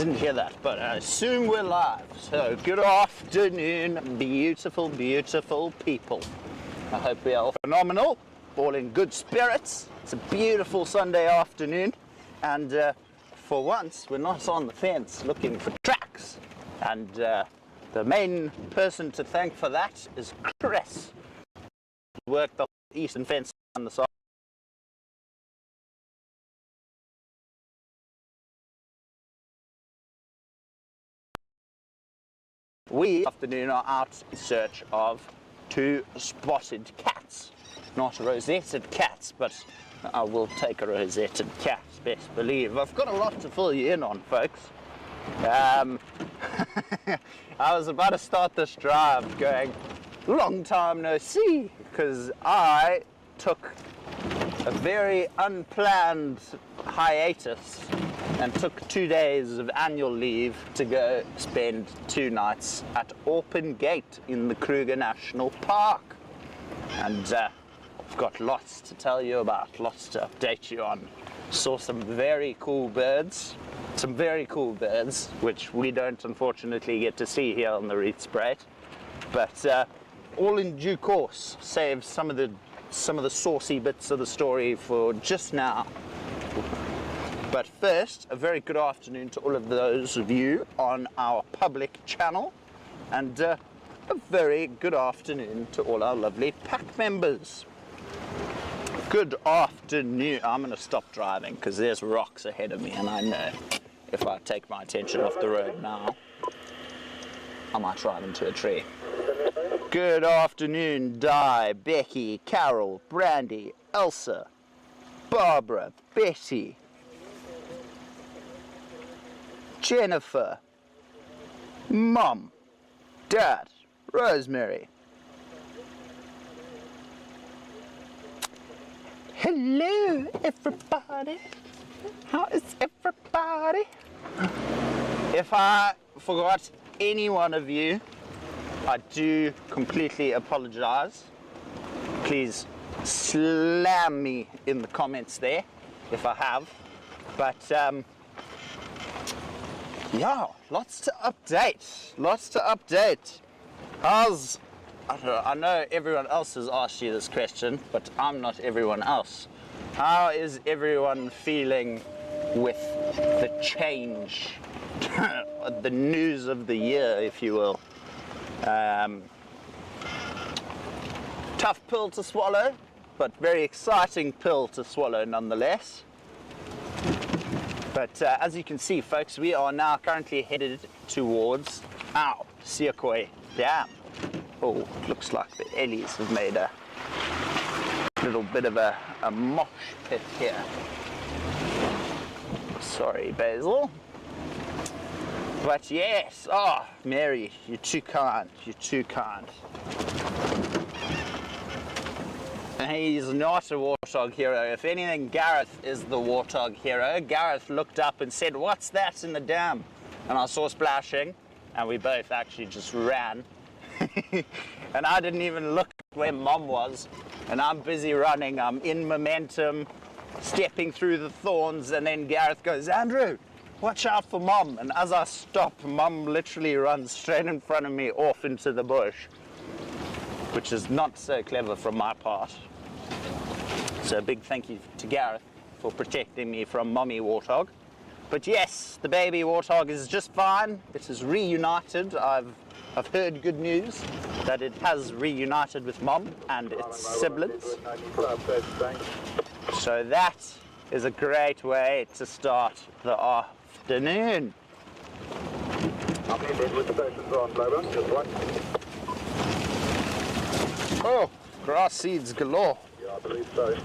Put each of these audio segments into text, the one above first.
didn't hear that, but I assume we're live. So good afternoon, beautiful, beautiful people. I hope we are all phenomenal, all in good spirits. It's a beautiful Sunday afternoon, and for once we're not on the fence looking for tracks. And the main person to thank for that is Chris. He worked the eastern fence on the side. We afternoon are out in search of 2 spotted cats. Not rosetted cats, but I will take a rosetted cat, best believe. I've got a lot to fill you in on, folks. I was about to start this drive going, long time no see, because I took a very unplanned hiatus and took 2 days of annual leave to go spend 2 nights at Open Gate in the Kruger National Park. And I've got lots to tell you about, lots to update you on. Saw some very cool birds, which we don't unfortunately get to see here on the Rietspruit, but all in due course, save some of the saucy bits of the story for just now. But first, a very good afternoon to all of those of you on our public channel, and a very good afternoon to all our lovely pack members. Good afternoon. I'm going to stop driving because there's rocks ahead of me, and I know if I take my attention off the road now, I might drive into a tree. Good afternoon, Di, Becky, Carol, Brandy, Elsa, Barbara, Betty, Jennifer, Mom, Dad, Rosemary. Hello, everybody. How is everybody? If I forgot any one of you, I do completely apologize. Please slam me in the comments there if I have. But yeah, lots to update. I know everyone else has asked you this question, but I'm not everyone else. How is everyone feeling with the change, the news of the year, if you will? Tough pill to swallow, but very exciting pill to swallow nonetheless. But as you can see, folks, we are now currently headed towards our Sequoia Dam. Oh, looks like the Ellies have made a little bit of a mosh pit here. Sorry, Basil. But yes, oh, Mary, you're too kind, He's not a Warthog hero. If anything, Gareth is the Warthog hero. Gareth looked up and said, "What's that in the dam?" And I saw splashing, and we both actually just ran. And I didn't even look where Mom was, and I'm busy running, I'm in momentum, stepping through the thorns, and then Gareth goes, "Andrew, watch out for Mom." And as I stop, Mom literally runs straight in front of me off into the bush, which is not so clever from my part. So a big thank you to Gareth for protecting me from Mommy Warthog. But yes, the baby Warthog is just fine. It is reunited. I've heard good news that it has reunited with Mom and its siblings. So that is a great way to start the afternoon. Oh, grass seeds galore. Yeah, I believe so.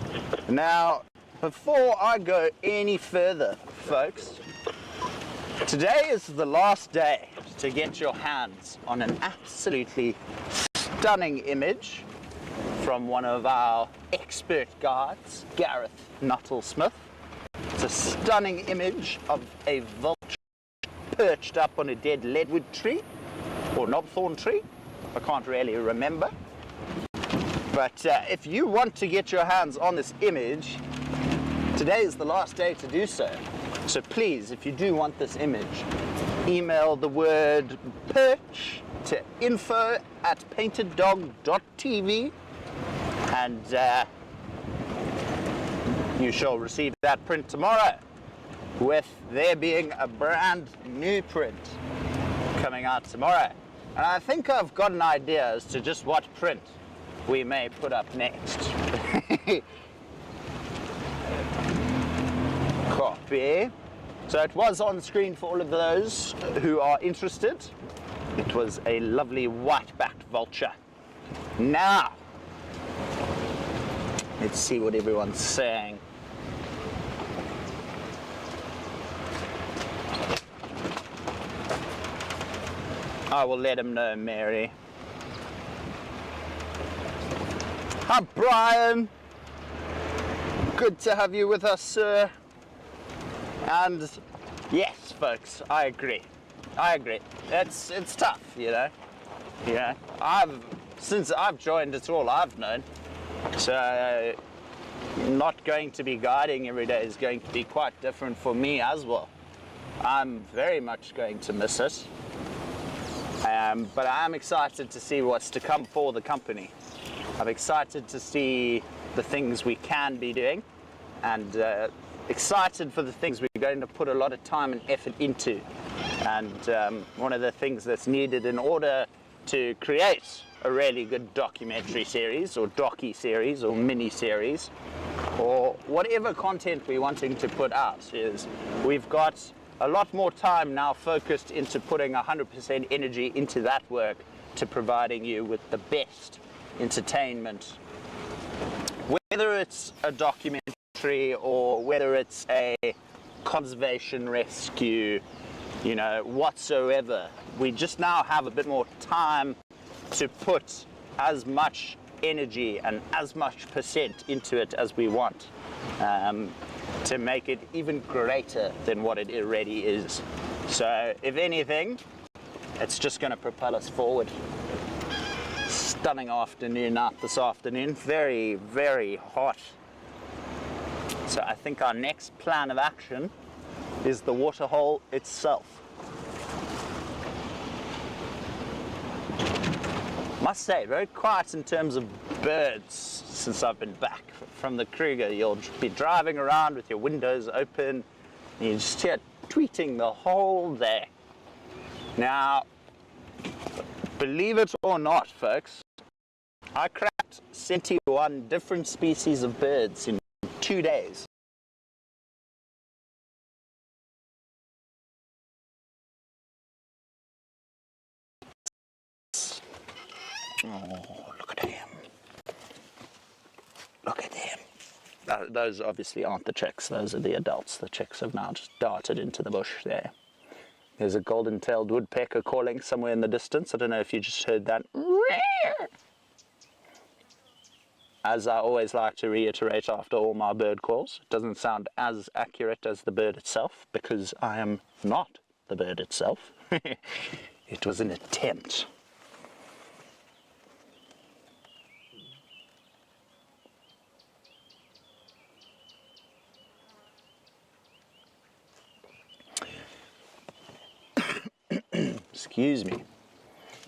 Now, before I go any further, folks, today is the last day to get your hands on an absolutely stunning image from one of our expert guides, Gareth Nuttall-Smith. It's a stunning image of a vulture perched up on a dead leadwood tree, or knobthorn tree, I can't really remember. But if you want to get your hands on this image, today is the last day to do so. So please, if you do want this image, email the word perch to info@painteddog.tv, and you shall receive that print tomorrow, with there being a brand new print coming out tomorrow. And I think I've got an idea as to just what print we may put up next. Copy. So it was on screen for all of those who are interested. It was a lovely white-backed vulture. Now, let's see what everyone's saying. I will let him know, Mary. Hi, Brian. Good to have you with us, sir. And yes, folks, I agree. It's tough, you know. Yeah, since I've joined, it's all I've known. So not going to be guiding every day is going to be quite different for me as well. I'm very much going to miss it. But I'm excited to see what's to come for the company. I'm excited to see the things we can be doing, and excited for the things we're going to put a lot of time and effort into. And one of the things that's needed in order to create a really good documentary series or docu-series or mini-series or whatever content we're wanting to put out is we've got a lot more time now focused into putting 100% energy into that work, to providing you with the best entertainment, whether it's a documentary or whether it's a conservation rescue, you know, whatsoever. We just now have a bit more time to put as much energy and as much percent into it as we want, to make it even greater than what it already is. So if anything, it's just going to propel us forward. Stunning afternoon out this afternoon, very, very hot. So I think our next plan of action is the waterhole itself. Must say, very quiet in terms of birds since I've been back from the Kruger. You'll be driving around with your windows open and you just hear tweeting the whole day. Now, believe it or not, folks, I cracked 71 different species of birds in 2 days. Oh, look at him. Look at him. Those obviously aren't the chicks, those are the adults. The chicks have now just darted into the bush there. There's a golden-tailed woodpecker calling somewhere in the distance. I don't know if you just heard that. As I always like to reiterate after all my bird calls, it doesn't sound as accurate as the bird itself, because I am not the bird itself. It was an attempt. Excuse me.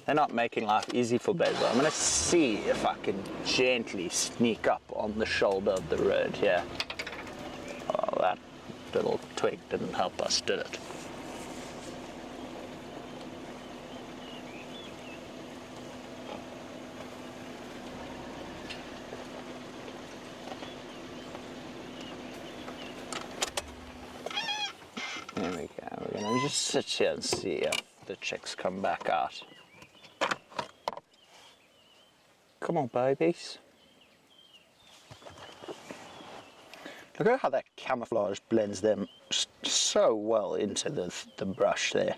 They're not making life easy for Basil. I'm going to see if I can gently sneak up on the shoulder of the road here. Oh, that little twig didn't help us, did it? There we go. We're going to just sit here and see if the chicks come back out. Come on, babies. Look at how that camouflage blends them so well into the brush there.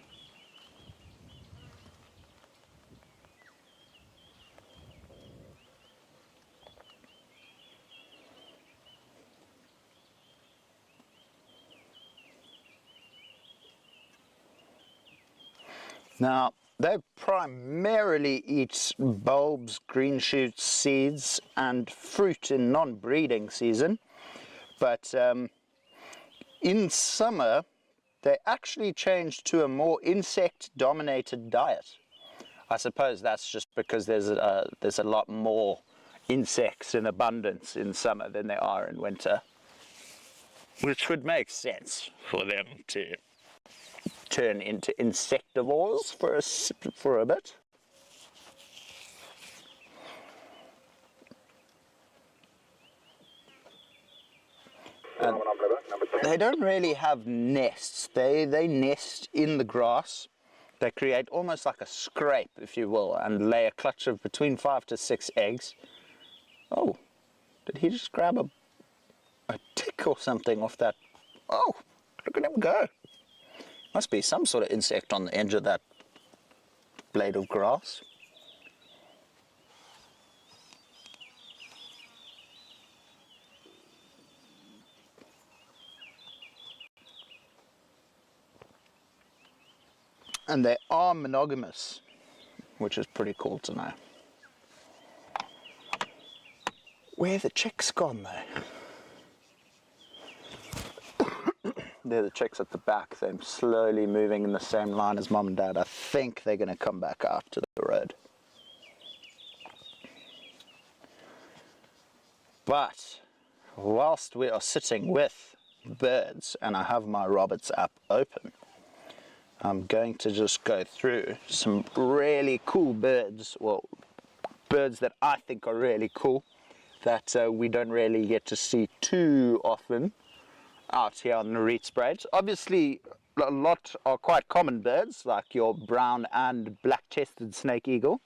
Now, they primarily eat bulbs, green shoots, seeds, and fruit in non-breeding season. But in summer, they actually changed to a more insect-dominated diet. I suppose that's just because there's a lot more insects in abundance in summer than there are in winter, which would make sense for them to turn into insectivores for a bit. And they don't really have nests. They nest in the grass. They create almost like a scrape, if you will, and lay a clutch of between 5 to 6 eggs. Oh, did he just grab a tick or something off that? Oh, look at him go. Must be some sort of insect on the edge of that blade of grass. And they are monogamous, which is pretty cool to know. Where are the chicks gone though? They're the chicks at the back. They're slowly moving in the same line as Mum and Dad. I think they're going to come back out to the road. But whilst we are sitting with birds, and I have my Roberts app open, I'm going to just go through some really cool birds, well, birds that I think are really cool, that we don't really get to see too often out here on the Rietspruit. Obviously, a lot are quite common birds, like your brown and black-chested snake eagle.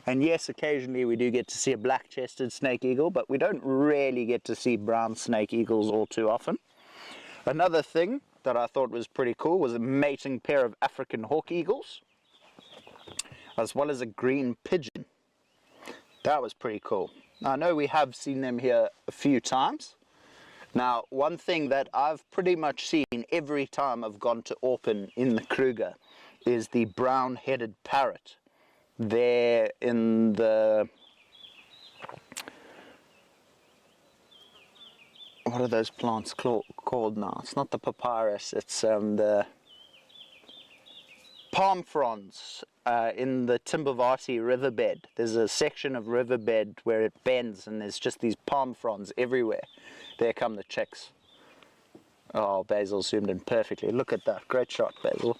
And yes, occasionally we do get to see a black-chested snake eagle, but we don't really get to see brown snake eagles all too often. Another thing that I thought was pretty cool was a mating pair of African hawk eagles, as well as a green pigeon. That was pretty cool. I know we have seen them here a few times. Now, one thing that I've pretty much seen every time I've gone to Aupen in the Kruger is the brown-headed parrot. There in the... what are those plants called now? It's not the papyrus, it's the palm fronds in the Timbavati riverbed. There's a section of riverbed where it bends and there's just these palm fronds everywhere. There come the chicks. Oh, Basil zoomed in perfectly. Look at that. Great shot, Basil.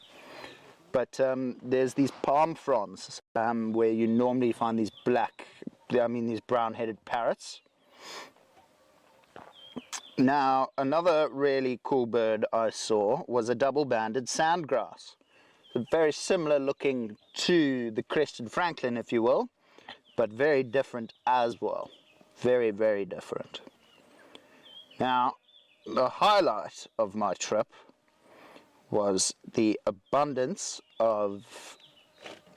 But there's these palm fronds where you normally find these these brown-headed parrots. Now, another really cool bird I saw was a double-banded sandgrass. Very similar looking to the crested francolin, if you will, but very different as well. Very, very different. Now, the highlight of my trip was the abundance of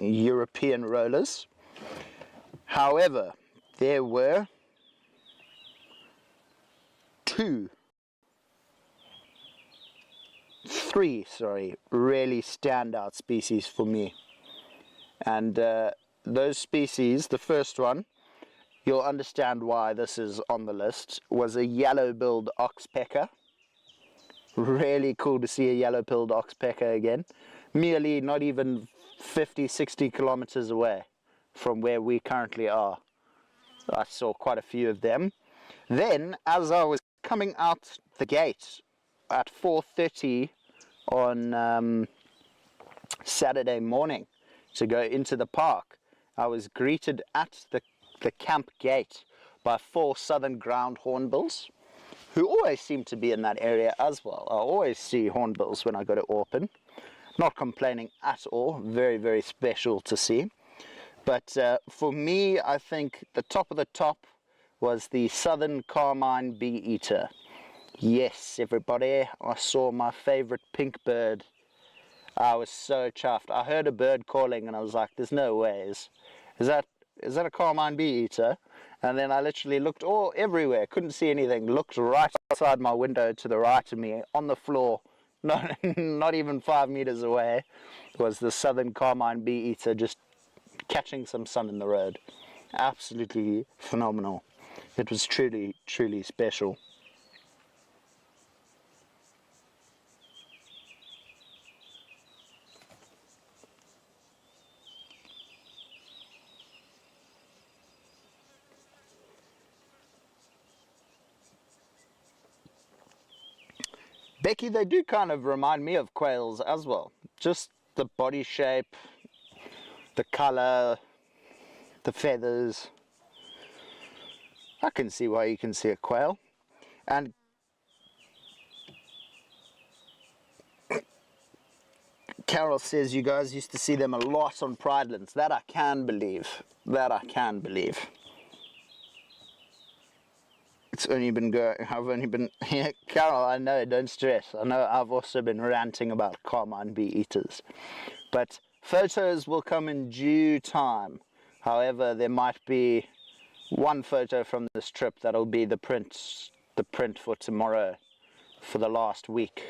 European rollers. However, there were three really standout species for me. And those species, the first one, you'll understand why this is on the list, was a yellow-billed oxpecker. Really cool to see a yellow-billed oxpecker again. Merely not even 50-60 kilometers away from where we currently are. I saw quite a few of them. Then, as I was coming out the gate at 4:30 on Saturday morning to go into the park, I was greeted at the camp gate by 4 southern ground hornbills, who always seem to be in that area as well. I always see hornbills when I go to Aupen. Not complaining at all. Very, very special to see. But for me, I think the top of the top was the southern carmine bee-eater. Yes, everybody, I saw my favorite pink bird. I was so chuffed. I heard a bird calling and I was like, there's no ways. Is that a carmine bee-eater? And then I literally looked everywhere, couldn't see anything. Looked right outside my window to the right of me, on the floor, not even 5 meters away, was the southern carmine bee-eater just catching some sun in the road. Absolutely phenomenal. It was truly, truly special. Becky, they do kind of remind me of quails as well. Just the body shape, the color, the feathers. I can see why you can see a quail. And Carol says you guys used to see them a lot on pridelands. That I can believe. That I can believe. It's only been I've only been here. Carol, I know, don't stress. I know I've also been ranting about carmine bee eaters. But photos will come in due time. However, there might be one photo from this trip that'll be the print for tomorrow, for the last week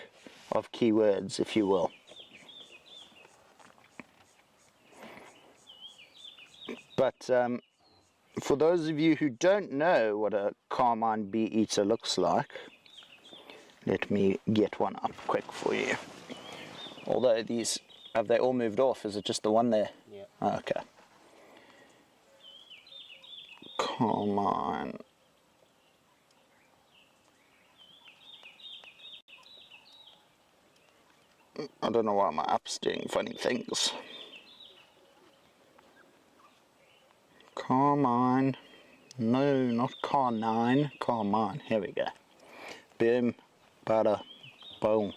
of keywords, if you will. But for those of you who don't know what a carmine bee eater looks like, let me get one up quick for you. Although these, have they all moved off? Is it just the one there? Yeah. Oh, okay. Carmine. I don't know why my app's doing funny things. Carmine. No, not carnine. Carmine. Here we go. Boom. Bada. Boom.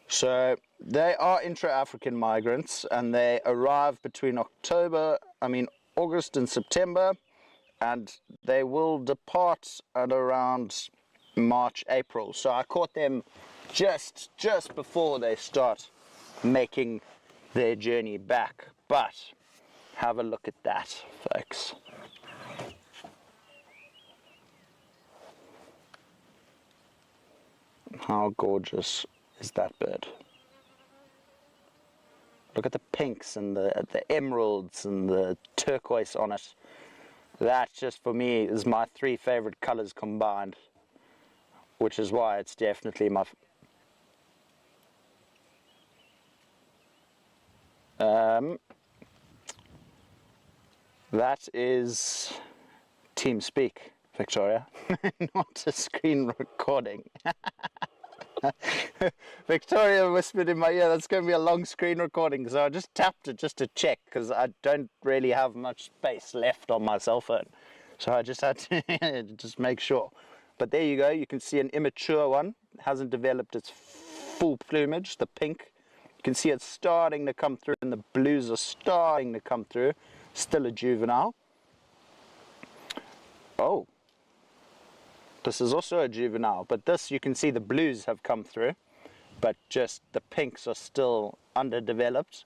So they are intra-African migrants, and they arrive between August and September, and they will depart at around March, April. So I caught them just before they start making their journey back. But have a look at that, folks. How gorgeous is that bird? Look at the pinks and the emeralds and the turquoise on it. That, just for me, is my three favorite colors combined, which is why it's definitely my that is TeamSpeak, Victoria, not a screen recording. Victoria whispered in my ear, that's going to be a long screen recording, so I just tapped it just to check, because I don't really have much space left on my cell phone, so I just had to just make sure. But there you go, you can see an immature one, hasn't developed its full plumage, the pink. You can see it's starting to come through, and the blues are starting to come through. Still a juvenile. Oh, this is also a juvenile, but this, you can see the blues have come through, but just the pinks are still underdeveloped.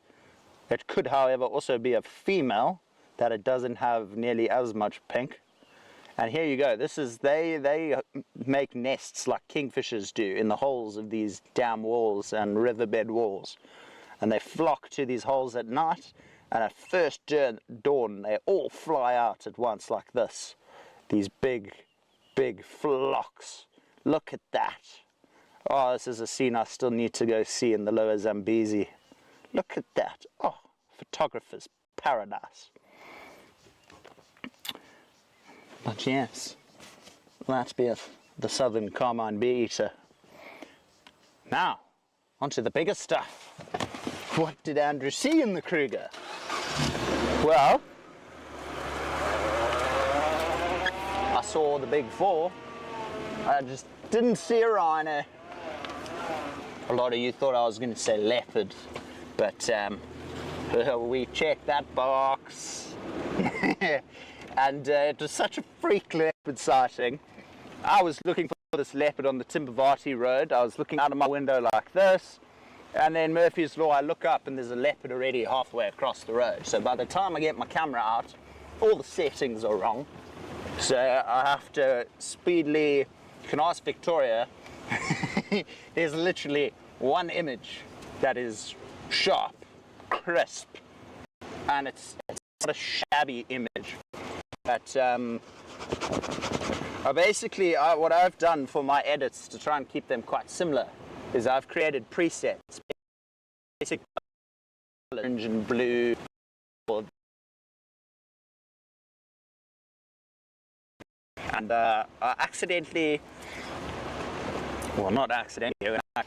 It could, however, also be a female, that it doesn't have nearly as much pink. And here you go, this is, they make nests like kingfishers do in the holes of these dam walls and riverbed walls. And they flock to these holes at night, and at first dawn, they all fly out at once like this. These big flocks. Look at that. Oh, this is a scene I still need to go see in the lower Zambezi. Look at that. Oh, photographer's paradise. But yes, that's the southern carmine bee eater. Now, onto the bigger stuff. What did Andrew see in the Kruger? Well, I saw the big four. I just didn't see a rhino. A lot of you thought I was going to say leopard, but we checked that box. And it was such a freak leopard sighting. I was looking for this leopard on the Timbavati Road. I was looking out of my window like this, and then Murphy's Law, I look up and there's a leopard already halfway across the road. So by the time I get my camera out, all the settings are wrong. So I have to speedily, you can ask Victoria, there's literally one image that is sharp, crisp, and it's not a shabby image. But what I've done for my edits to try and keep them quite similar is I've created presets, basic orange and blue, and I accidentally well, not accidentally, when I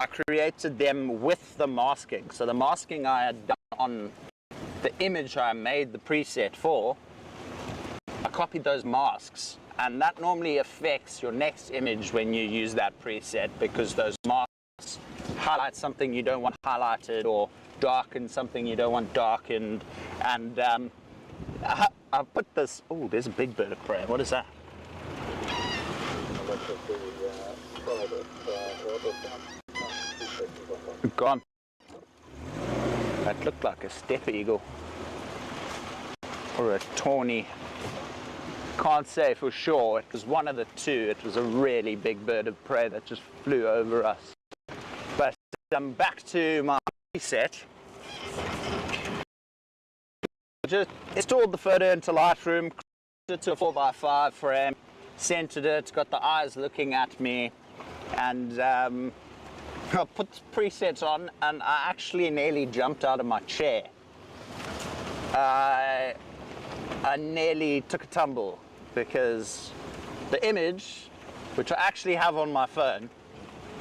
created them with the masking. So the masking I had done on the image I made the preset for, I copied those masks, and that normally affects your next image when you use that preset, because those masks highlight something you don't want highlighted or darken something you don't want darkened. And I put this, oh, there's a big bird of prey. What is that? Gone. That looked like a steppe eagle or a tawny. Can't say for sure. It was one of the two. It was a really big bird of prey that just flew over us. But I'm back to my preset. Just installed the photo into Lightroom, it to a 4x5 frame, centered it, got the eyes looking at me, and I put the presets on, and I actually nearly jumped out of my chair. I nearly took a tumble, because the image, which I actually have on my phone,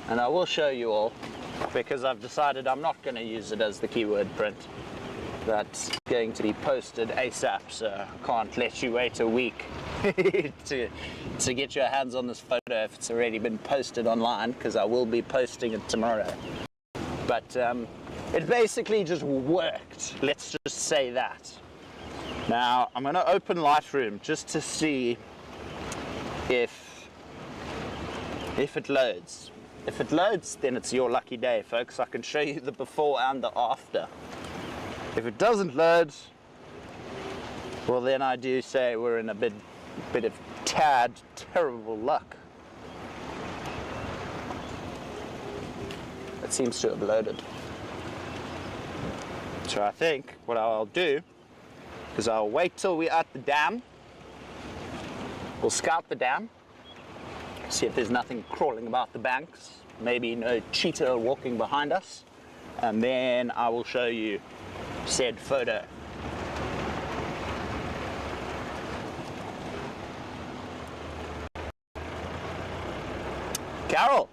and I will show you all, because I've decided I'm not going to use it as the keyword print. That's going to be posted ASAP, so I can't let you wait a week to get your hands on this photo if it's already been posted online, because I will be posting it tomorrow. But it basically just worked, let's just say that. Now I'm going to open Lightroom just to see if it loads. If it loads, then it's your lucky day, folks. I can show you the before and the after. If it doesn't load, well, then I do say we're in a bit of terrible luck. It seems to have loaded. So I think what I'll do is I'll wait till we're at the dam. We'll scout the dam, see if there's nothing crawling about the banks, maybe no cheetah walking behind us, and then I will show you said photo. Carol,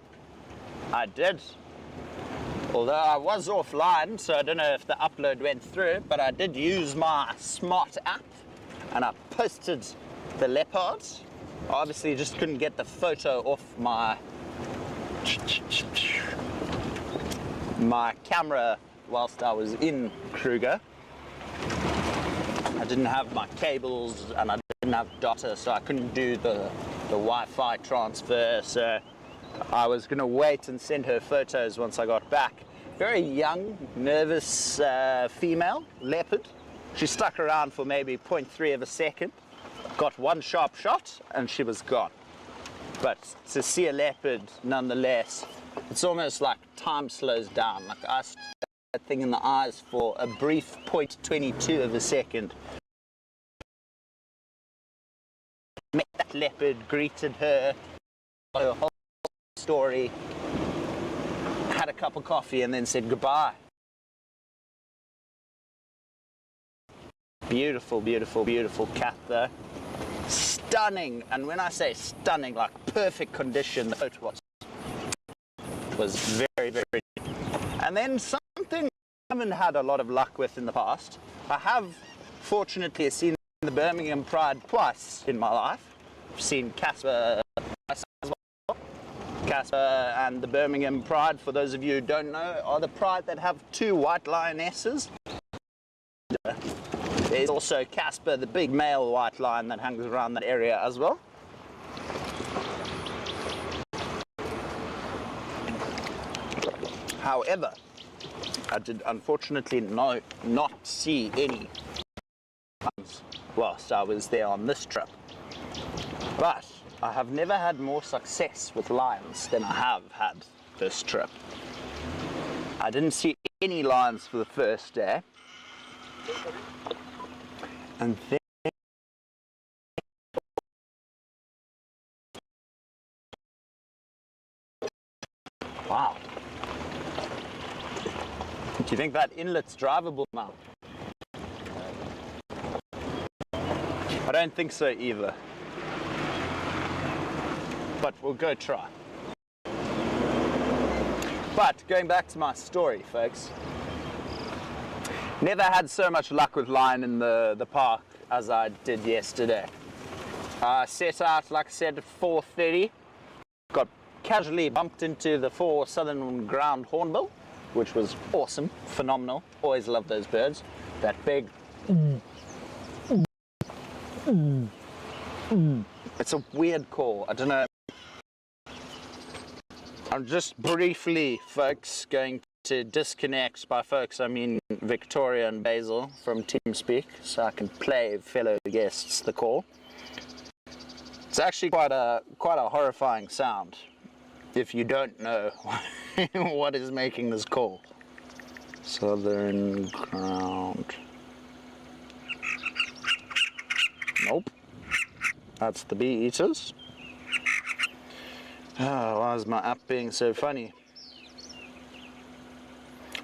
I did. Although I was offline, so I don't know if the upload went through, but I did use my smart app and I posted the Leopard. I obviously just couldn't get the photo off my camera whilst I was in Kruger. I didn't have my cables and I didn't have data, so I couldn't do the Wi-Fi transfer, so I was going to wait and send her photos once I got back. Very young, nervous female, leopard. She stuck around for maybe 0.3 of a second, got one sharp shot and she was gone. But to see a leopard nonetheless, it's almost like time slows down. Like I stared that thing in the eyes for a brief 0.22 of a second. Met that leopard, greeted her, got her whole story, had a cup of coffee and then said goodbye. Beautiful, beautiful, beautiful cat though. Stunning, and when I say stunning, like perfect condition, the photo was very, very. And then something I haven't had a lot of luck with in the past. I have fortunately seen the Birmingham Pride twice in my life. I've seen Casper as well. Casper and the Birmingham Pride, for those of you who don't know, are the pride that have two white lionesses. There's also Casper, the big male white lion that hangs around that area as well. However, I did unfortunately not see any lions whilst I was there on this trip. But I have never had more success with lions than I have had this trip. I didn't see any lions for the first day. And then wow. Do you think that inlet's drivable now? I don't think so either. But we'll go try. But going back to my story, folks, never had so much luck with line in the park as I did yesterday. I set out, like I said, at 4:30, got casually bumped into the 4 southern ground hornbill, which was awesome, phenomenal. Always love those birds. That big. It's a weird call. I don't know. I'm just briefly, folks, going to disconnect. By folks, I mean Victoria and Basil from TeamSpeak, so I can play fellow guests the call. It's actually quite a horrifying sound if you don't know what is making this call. Southern ground. Nope. That's the bee eaters. Oh, why is my app being so funny?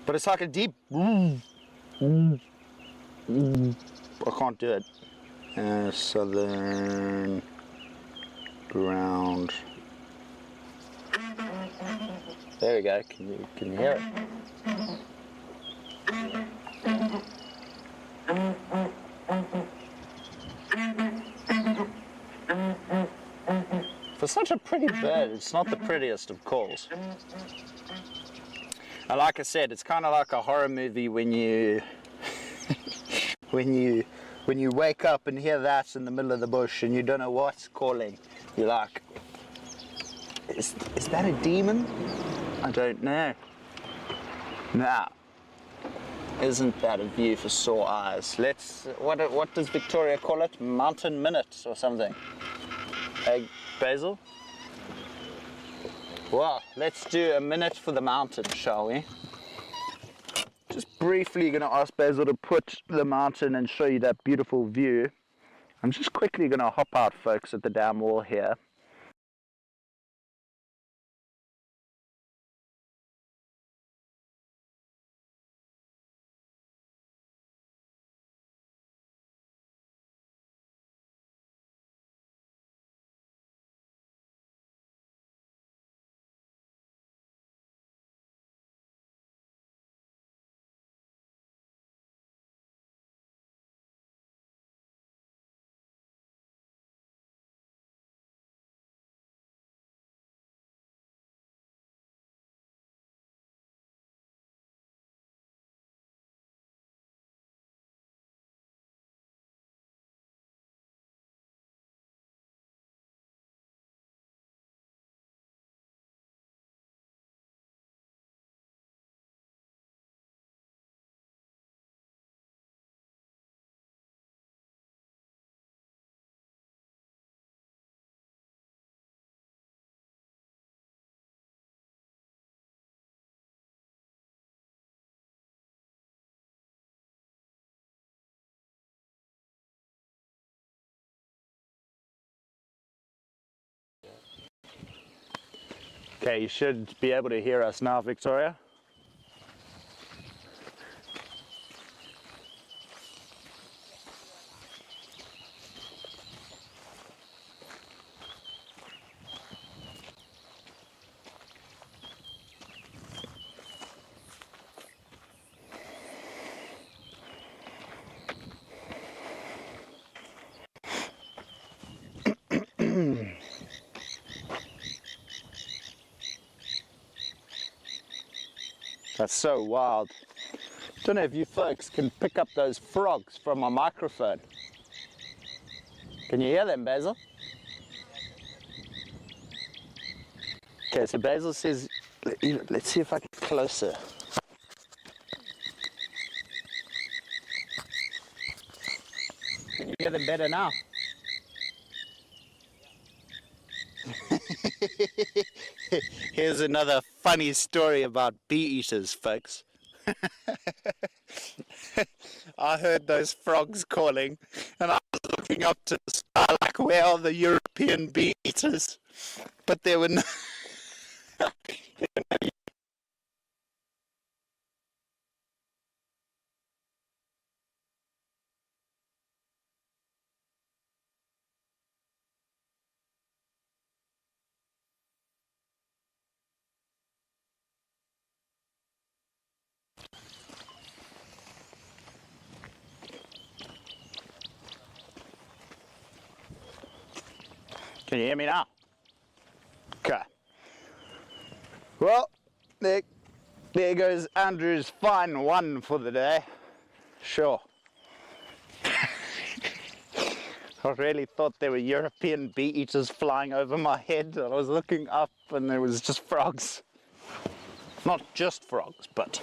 But it's like a deep. I can't do it. Southern ground. There we go. Can you hear it? For such a pretty bird, it's not the prettiest of calls. And like I said, it's kind of like a horror movie when you when you wake up and hear that in the middle of the bush and you don't know what's calling. You're like, is that a demon? I don't know. Now, isn't that a view for sore eyes? Let's, what does Victoria call it? Mountain minute or something. Hey, Basil? Well, let's do a minute for the mountain, shall we? Just briefly going to ask Basil to put the mountain and show you that beautiful view. I'm just quickly going to hop out, folks, at the dam wall here. Okay, you should be able to hear us now, Victoria. That's so wild. Don't know if you folks can pick up those frogs from my microphone. Can you hear them, Basil? Okay, so Basil says, let's see if I get closer. Can you hear them better now? Here's another funny story about bee eaters, folks. I heard those frogs calling and I was looking up to the sky like, where are the European bee eaters? But there were no... Can you hear me now? Okay. Well, there goes Andrew's fine one for the day. Sure. I really thought there were European bee eaters flying over my head. I was looking up and there was just frogs. Not just frogs, but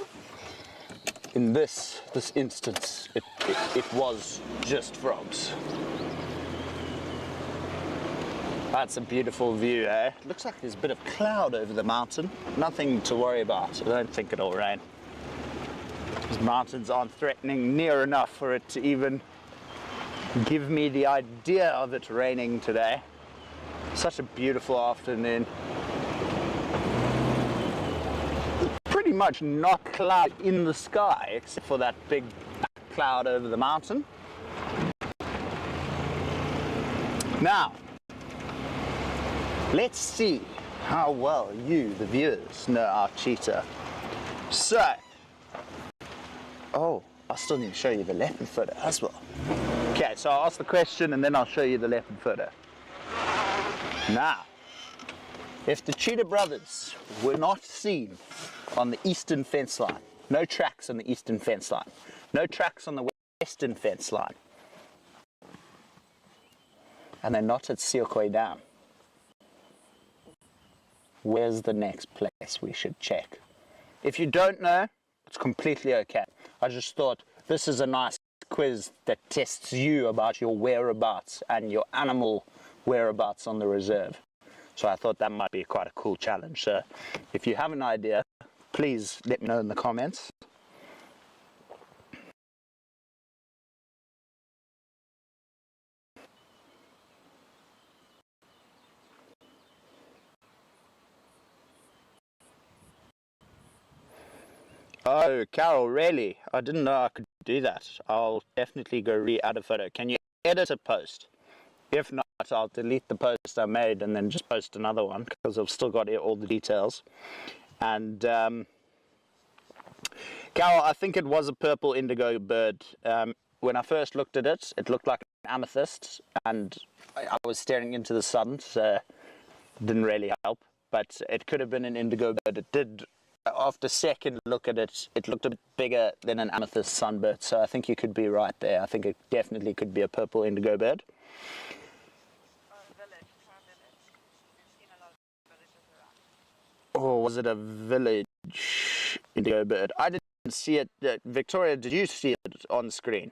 in this instance, it was just frogs. That's a beautiful view, eh? It looks like there's a bit of cloud over the mountain. Nothing to worry about. I don't think it'll rain. These mountains aren't threatening near enough for it to even give me the idea of it raining today. Such a beautiful afternoon. Pretty much not cloud in the sky, except for that big cloud over the mountain. Now, let's see how well you, the viewers, know our cheetah. So, oh, I still need to show you the leopard photo as well. Okay, so I'll ask the question and then I'll show you the leopard photo. Now, if the cheetah brothers were not seen on the eastern fence line, no tracks on the eastern fence line, no tracks on the western fence line, and they're not at Seelkooi Dam, where's the next place we should check? If you don't know, it's completely okay. I just thought this is a nice quiz that tests you about your whereabouts and your animal whereabouts on the reserve. So I thought that might be quite a cool challenge. So if you have an idea, please let me know in the comments. Oh, Carol, really? I didn't know I could do that. I'll definitely go re-add a photo. Can you edit a post? If not, I'll delete the post I made and then just post another one because I've still got all the details. And Carol, I think it was a purple indigo bird. When I first looked at it, it looked like an amethyst, and I was staring into the sun, so it didn't really help. But it could have been an indigo bird. It did. After second look at it, it looked a bit bigger than an amethyst sunbird, so I think you could be right there. I think it definitely could be a purple indigo bird. Or was it a village indigo bird? I didn't see it. Victoria, did you see it on screen?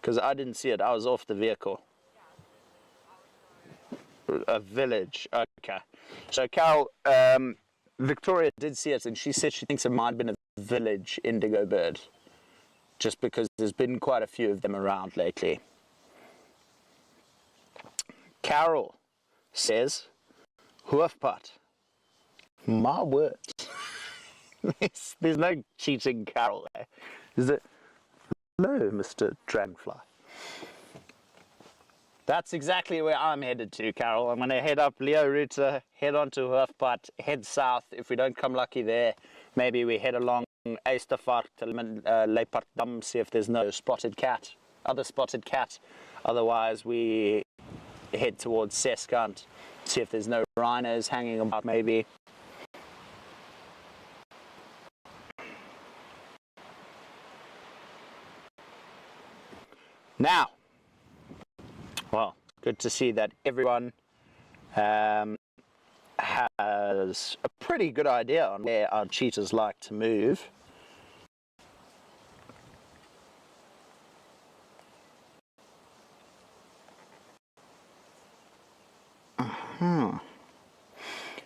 Because I didn't see it. I was off the vehicle. A village. Okay. So Carol, Victoria did see it, and she said she thinks it might have been a village indigo bird, just because there's been quite a few of them around lately. Carol says, hoofpad. My word. There's no cheating Carol there. Is it? Hello, Mr. Dragonfly. That's exactly where I'm headed to, Carol. I'm going to head up Leo Route, head on to Hoofpad, head south. If we don't come lucky there, maybe we head along Eistafart to Leopard Dam, see if there's no other spotted cat. Otherwise, we head towards Seskant, see if there's no rhinos hanging about, maybe. Now, well, good to see that everyone has a pretty good idea on where our cheetahs like to move.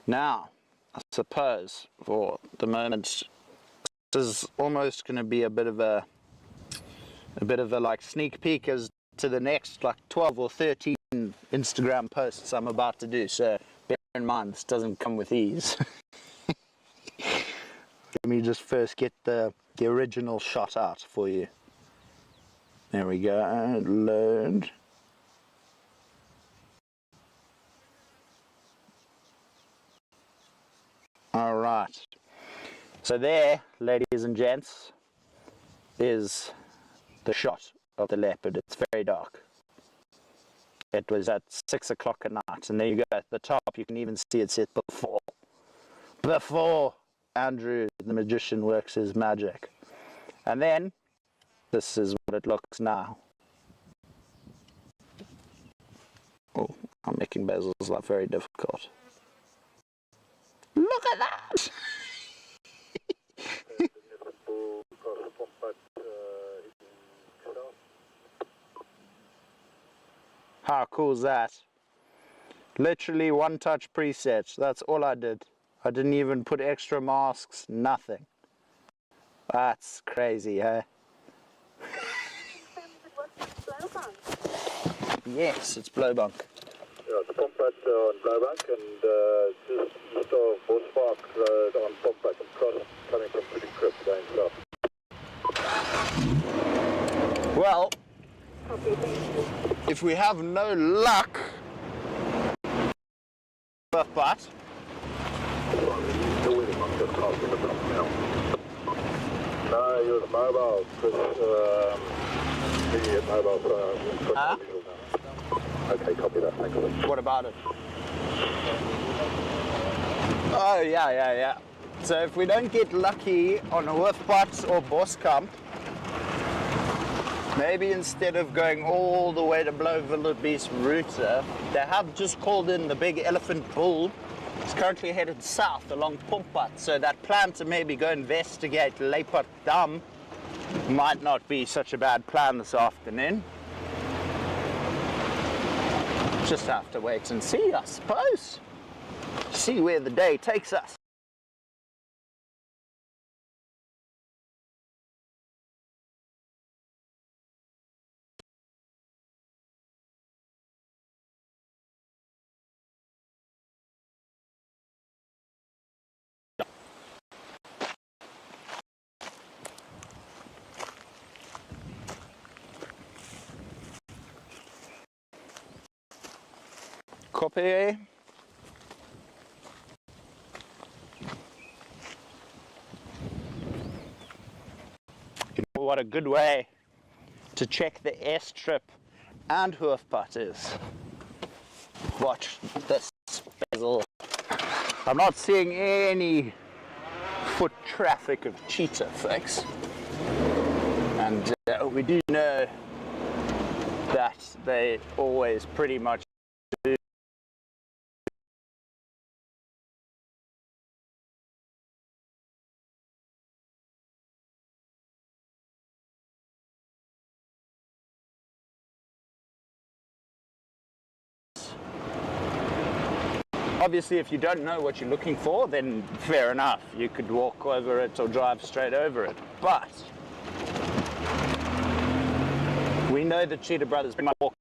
Now, I suppose for the moment, this is almost going to be a bit of a like sneak peek as to the next like 12 or 13 Instagram posts I'm about to do, so bear in mind this doesn't come with ease. Let me just first get the original shot out for you. There we go, load. All right, so there, ladies and gents, is the shot of the leopard. It's very dark. It was at 6 o'clock at night, and there you go at the top. You can even see it said before Andrew the magician works his magic. And then this is what it looks now. Oh, I'm making Basil's life very difficult. Look at that! How cool is that? Literally one touch preset. That's all I did. I didn't even put extra masks, nothing. That's crazy, hey? Yes, it's Blowbank. Yeah, the pump at on Blowbank and just off Warthog on pump at and cross coming from Pretty Crypt going south. Well, if we have no luck, but no, you're the mobile, the mobile huh? Okay, copy that, thank you. What about it? Oh, yeah. So if we don't get lucky on a Wolfpot or Boskamp, maybe instead of going all the way to Lowveld of South, they have just called in the big elephant bull. It's currently headed south along Pumpat, so that plan to maybe go investigate Leopard Dam might not be such a bad plan this afternoon. Just have to wait and see, I suppose. See where the day takes us. Copy. You know what a good way to check the airstrip and hoofpad is. Watch this Basil. I'm not seeing any foot traffic of cheetah, folks. And we do know that they always pretty much do. Obviously, if you don't know what you're looking for, then fair enough. You could walk over it or drive straight over it. But we know the Cheetah Brothers might walk.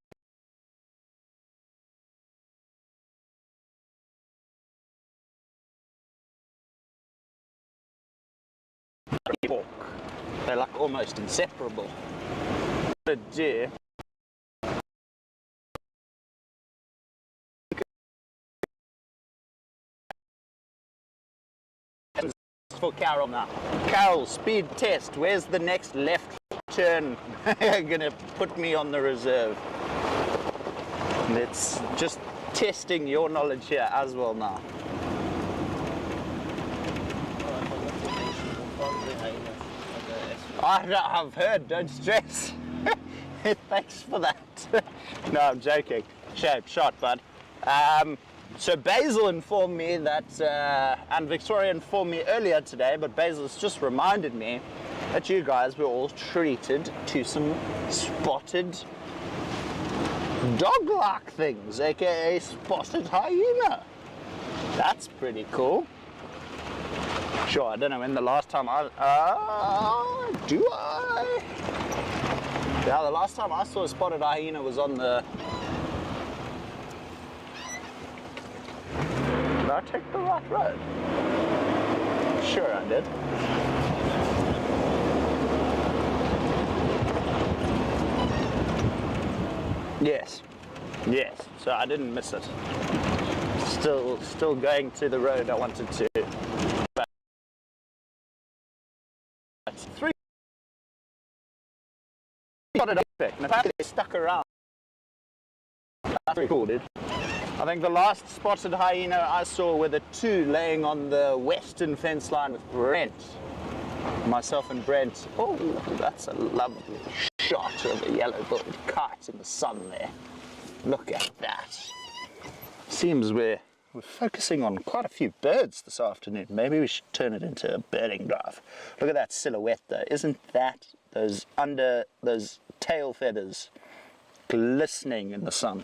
They're like almost inseparable. What a deer. For Carol now. Carol, speed test. Where's the next left turn? Gonna put me on the reserve. It's just testing your knowledge here as well now. I've heard, don't stress. Thanks for that. No, I'm joking. Shape shot, bud. So Basil informed me that, and Victoria informed me earlier today, but Basil's just reminded me that you guys were all treated to some spotted dog-like things, aka spotted hyena. That's pretty cool. Sure, I don't know when the last time do I? Yeah, the last time I saw a spotted hyena was on the... Did I take the right road? Sure I did. Yes. So I didn't miss it. Still going to the road I wanted to. But 3 spotted effect, and apparently they stuck around. that's pretty cool, dude. I think the last spotted hyena I saw were the two laying on the western fence line with Brent. Myself and Brent. Oh, that's a lovely shot of a yellow-billed kite in the sun there. Look at that. Seems we're focusing on quite a few birds this afternoon. Maybe we should turn it into a birding drive. Look at that silhouette though. Isn't that those tail feathers glistening in the sun?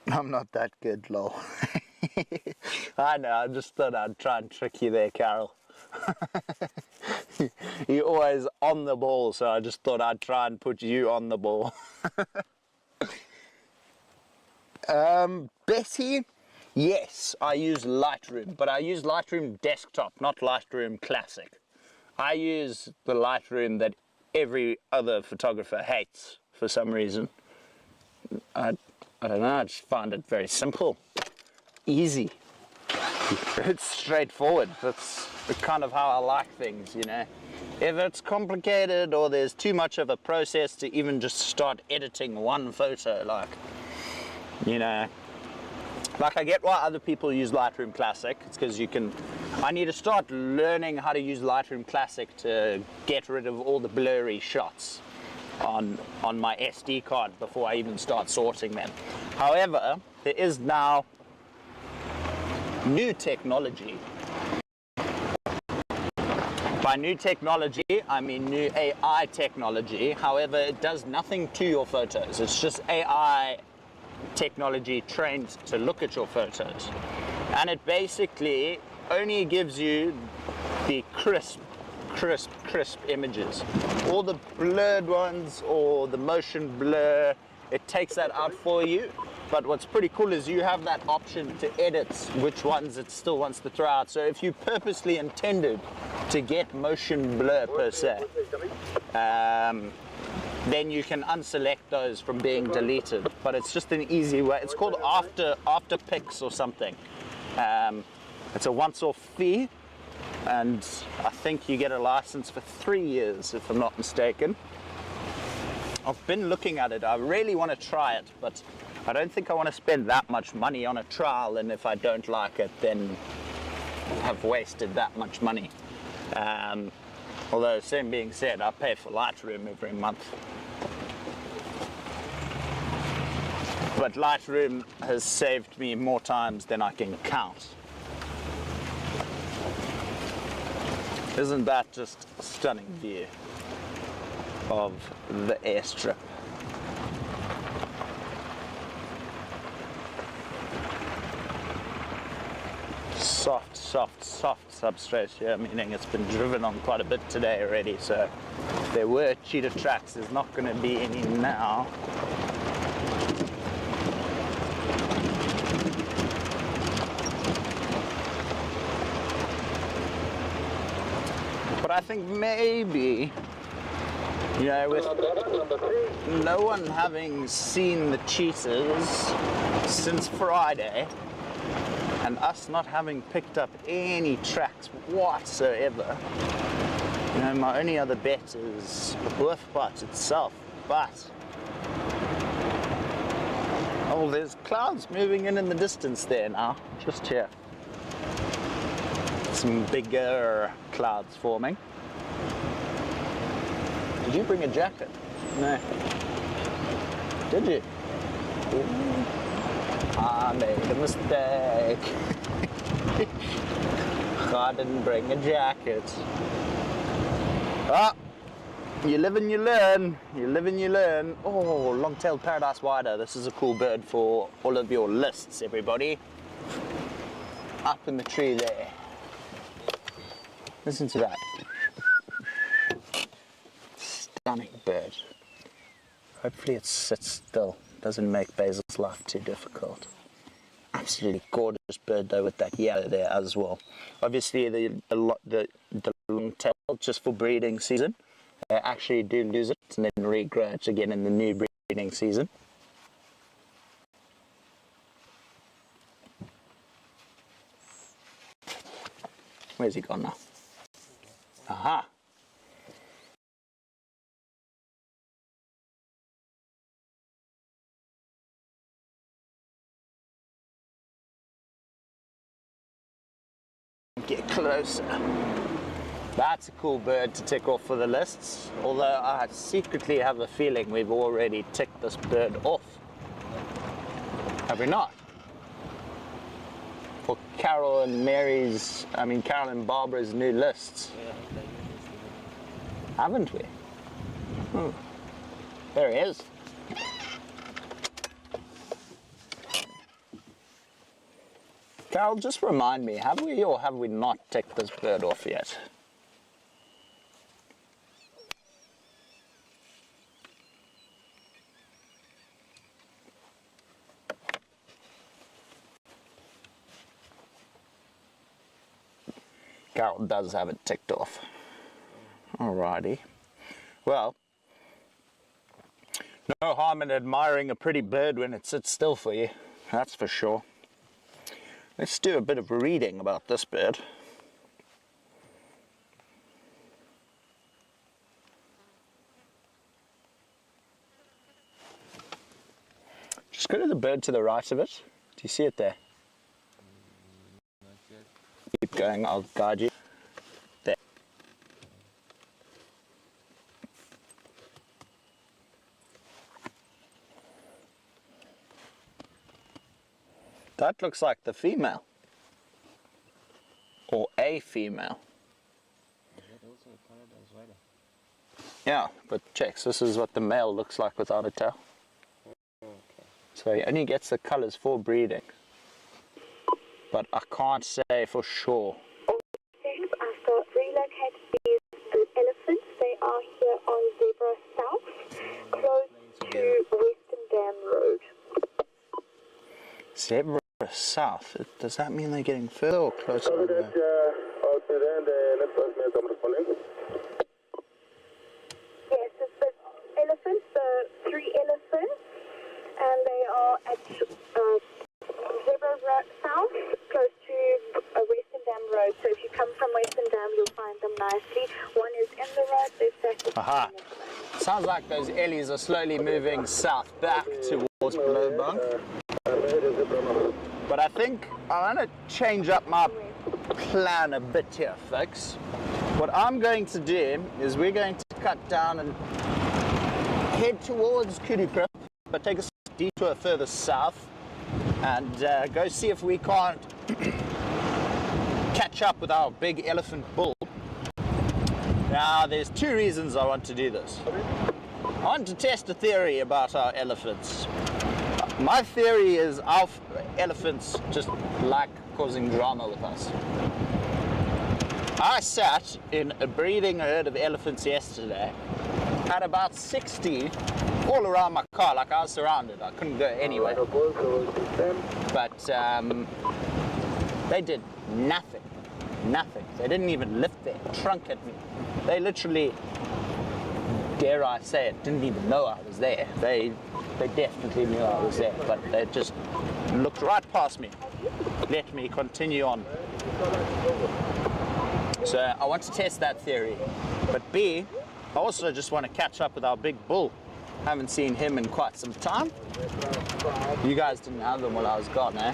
I'm not that good, lol. I know, I just thought I'd try and trick you there, Carol. You're always on the ball, so I just thought I'd try and put you on the ball. Betty, yes, I use Lightroom, but I use Lightroom Desktop, not Lightroom Classic. I use the Lightroom that every other photographer hates for some reason. I don't know, I just find it very simple, easy. It's straightforward. That's kind of how I like things, you know. If it's complicated or there's too much of a process to even just start editing one photo, like, you know, like I get why other people use Lightroom Classic. It's because I need to start learning how to use Lightroom Classic to get rid of all the blurry shots on my SD card before I even start sorting them. However, there is now new technology. By new technology, I mean new AI technology. However, it does nothing to your photos. It's just AI technology trained to look at your photos. And it basically only gives you the crisp images. All the blurred ones or the motion blur, it takes that out for you. But what's pretty cool is you have that option to edit which ones it still wants to throw out. So if you purposely intended to get motion blur per se, then you can unselect those from being deleted. But it's just an easy way. It's called after pics or something. It's a once-off fee, and I think you get a license for 3 years, if I'm not mistaken. I've been looking at it. I really want to try it, but I don't think I want to spend that much money on a trial, and if I don't like it, then I've wasted that much money. Although, same being said, I pay for Lightroom every month. But Lightroom has saved me more times than I can count. Isn't that just a stunning view of the airstrip? Soft substrate here, meaning it's been driven on quite a bit today already, so if there were cheetah tracks, there's not going to be any now. But I think maybe, you know, with no one having seen the cheetahs since Friday, and us not having picked up any tracks whatsoever, you know, my only other bet is the Warthog itself. But oh, there's clouds moving in the distance there now, just here. Some bigger clouds forming. Did you bring a jacket? No. Did you? Ooh. I made a mistake. I didn't bring a jacket. Ah, you live and you learn. You live and you learn. Oh, long-tailed paradise wider. This is a cool bird for all of your lists, everybody. Up in the tree there. Listen to that. Stunning bird. Hopefully it sits still. Doesn't make Basil's life too difficult. Absolutely gorgeous bird though, with that yellow there as well. Obviously the long tail, just for breeding season. They actually do lose it and then regrow it again in the new breeding season. Where's he gone now? Aha! Get closer. That's a cool bird to tick off for the lists, although I secretly have a feeling we've already ticked this bird off. Have we not? For Carol and Carol and Barbara's new lists. Haven't we? There he is. Carol, just remind me, have we or have we not ticked this bird off yet? Carol does have it ticked off. Alrighty. Well, no harm in admiring a pretty bird when it sits still for you, that's for sure. Let's do a bit of reading about this bird. Just go to the bird to the right of it. Do you see it there? Keep going, I'll guide you. There. That looks like the female. Or a female. Yeah, but check, this is what the male looks like without a tail. So he only gets the colours for breeding. But I can't say for sure. I've got relocated these elephants. They are here on Zebra South, close to Western Dam Road. Zebra South? Does that mean they're getting further or closer? Yes, it's the elephants, the 3 elephants, and they are at Zebra South, close to Western Dam Road. So if you come from Western Dam, you'll find them nicely. One is in the road, they're stacked. Aha! Sounds like those ellies are slowly moving south back towards Lowveld. But I think I want to change up my plan a bit here, folks. What I'm going to do is we're going to cut down and head towards Kudukrip, but take a detour further south and go see if we can't catch up with our big elephant bull. Now, there's 2 reasons I want to do this. I want to test a theory about our elephants. My theory is our elephants just like causing drama with us. I sat in a breeding herd of elephants yesterday, had about 60 all around my car, like I was surrounded. I couldn't go anywhere. But they did nothing. Nothing. They didn't even lift their trunk at me. They literally, dare I say it, didn't even know I was there. They definitely knew I was there, but they just looked right past me. Let me continue on. So I want to test that theory. But B, I also just want to catch up with our big bull. Haven't seen him in quite some time. You guys didn't have him while I was gone, eh?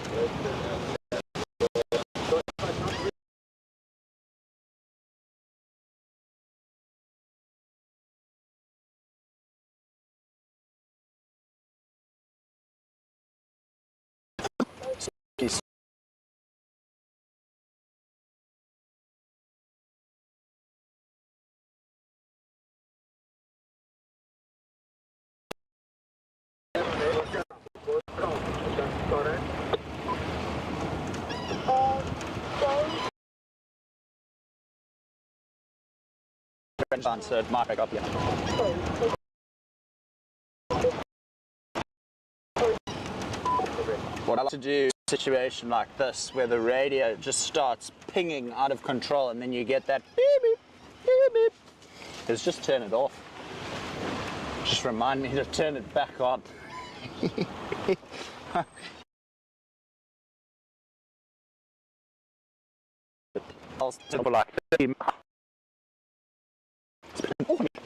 So it might pick up, yeah. What I like to do in a situation like this, where the radio just starts pinging out of control and then you get that beep beep, beep beep, is just turn it off. Just remind me to turn it back on. else for like 30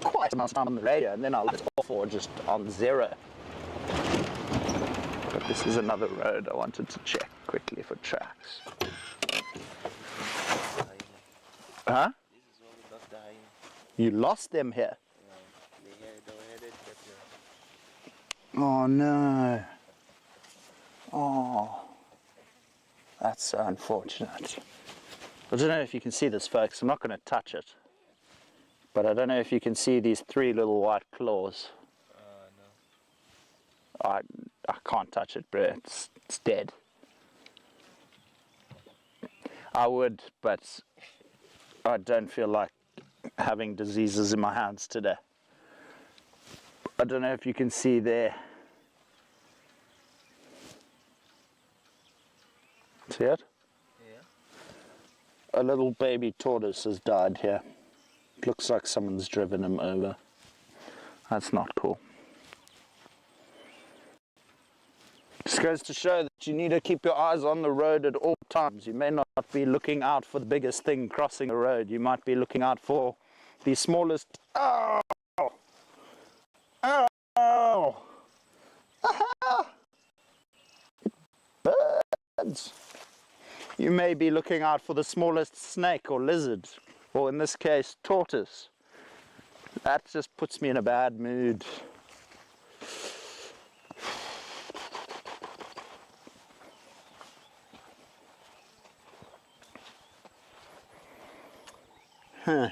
quite a amount of time on the radio, and then I'll let it off or just on 0. But this is another road I wanted to check quickly for tracks. Huh? This is where we lost the hyena. You lost them here? Yeah, they headed that way. Oh no. Oh. That's so unfortunate. I don't know if you can see this, folks. I'm not going to touch it. But I don't know if you can see these 3 little white claws. No. I can't touch it, bro. It's dead. I would, but I don't feel like having diseases in my hands today. I don't know if you can see there. See it? Yeah. A little baby tortoise has died here. Looks like someone's driven him over. That's not cool. Just goes to show that you need to keep your eyes on the road at all times. You may not be looking out for the biggest thing crossing the road. You might be looking out for the smallest... Oh! Oh! Ah! Birds! You may be looking out for the smallest snake or lizard, or in this case, tortoise. That just puts me in a bad mood. Huh.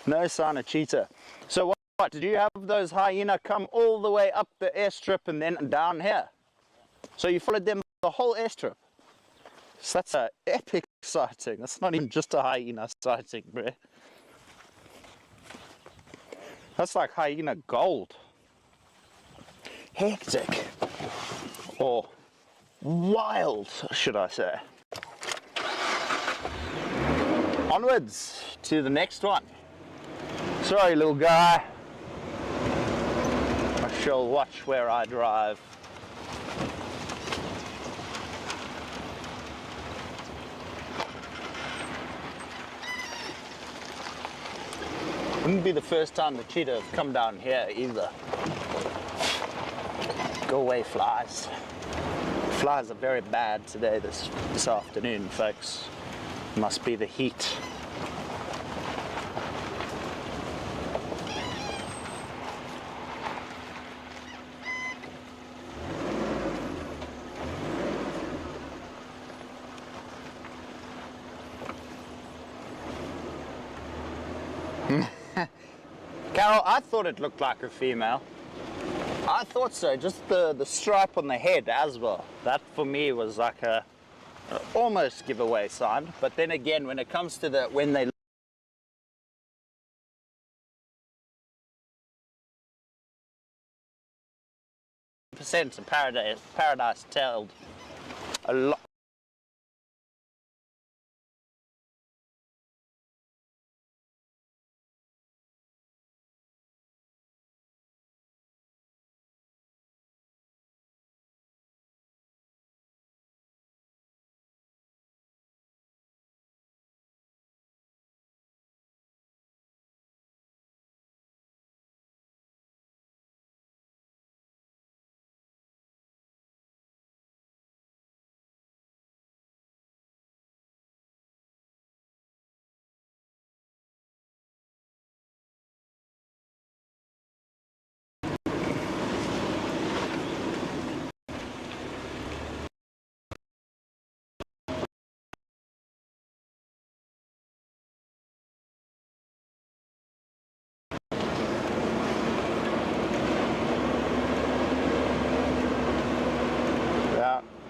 No sign of cheetah. So what, did you have those hyena come all the way up the airstrip and then down here? So you followed them the whole airstrip? So that's an epic sighting. That's not even just a hyena sighting, bro. That's like hyena gold. Hectic. Or wild, should I say. Onwards to the next one. Sorry, little guy. I shall watch where I drive. Wouldn't be the first time the cheetah have come down here either. Go away, flies. Flies are very bad today, this afternoon, folks. Must be the heat. Carol, I thought it looked like a female. I thought so, just the stripe on the head as well. That for me was like a almost giveaway sign. But then again, when it comes to when they percent of paradise tailed a lot.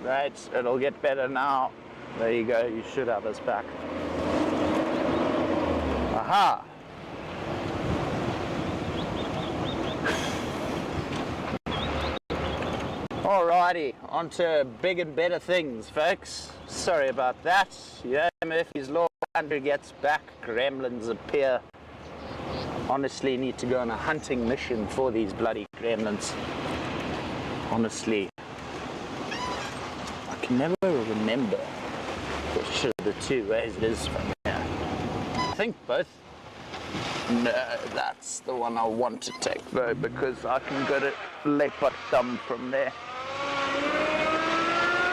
Right, it'll get better now. There you go, you should have us back. Aha! Alrighty, on to big and better things, folks. Sorry about that. Yeah, Murphy's Law, Andrew gets back, gremlins appear. Honestly, need to go on a hunting mission for these bloody gremlins. Honestly. I can never remember Which are the two ways it is from here. I think both. No, that's the one I want to take though, because I can go to Leopard from there.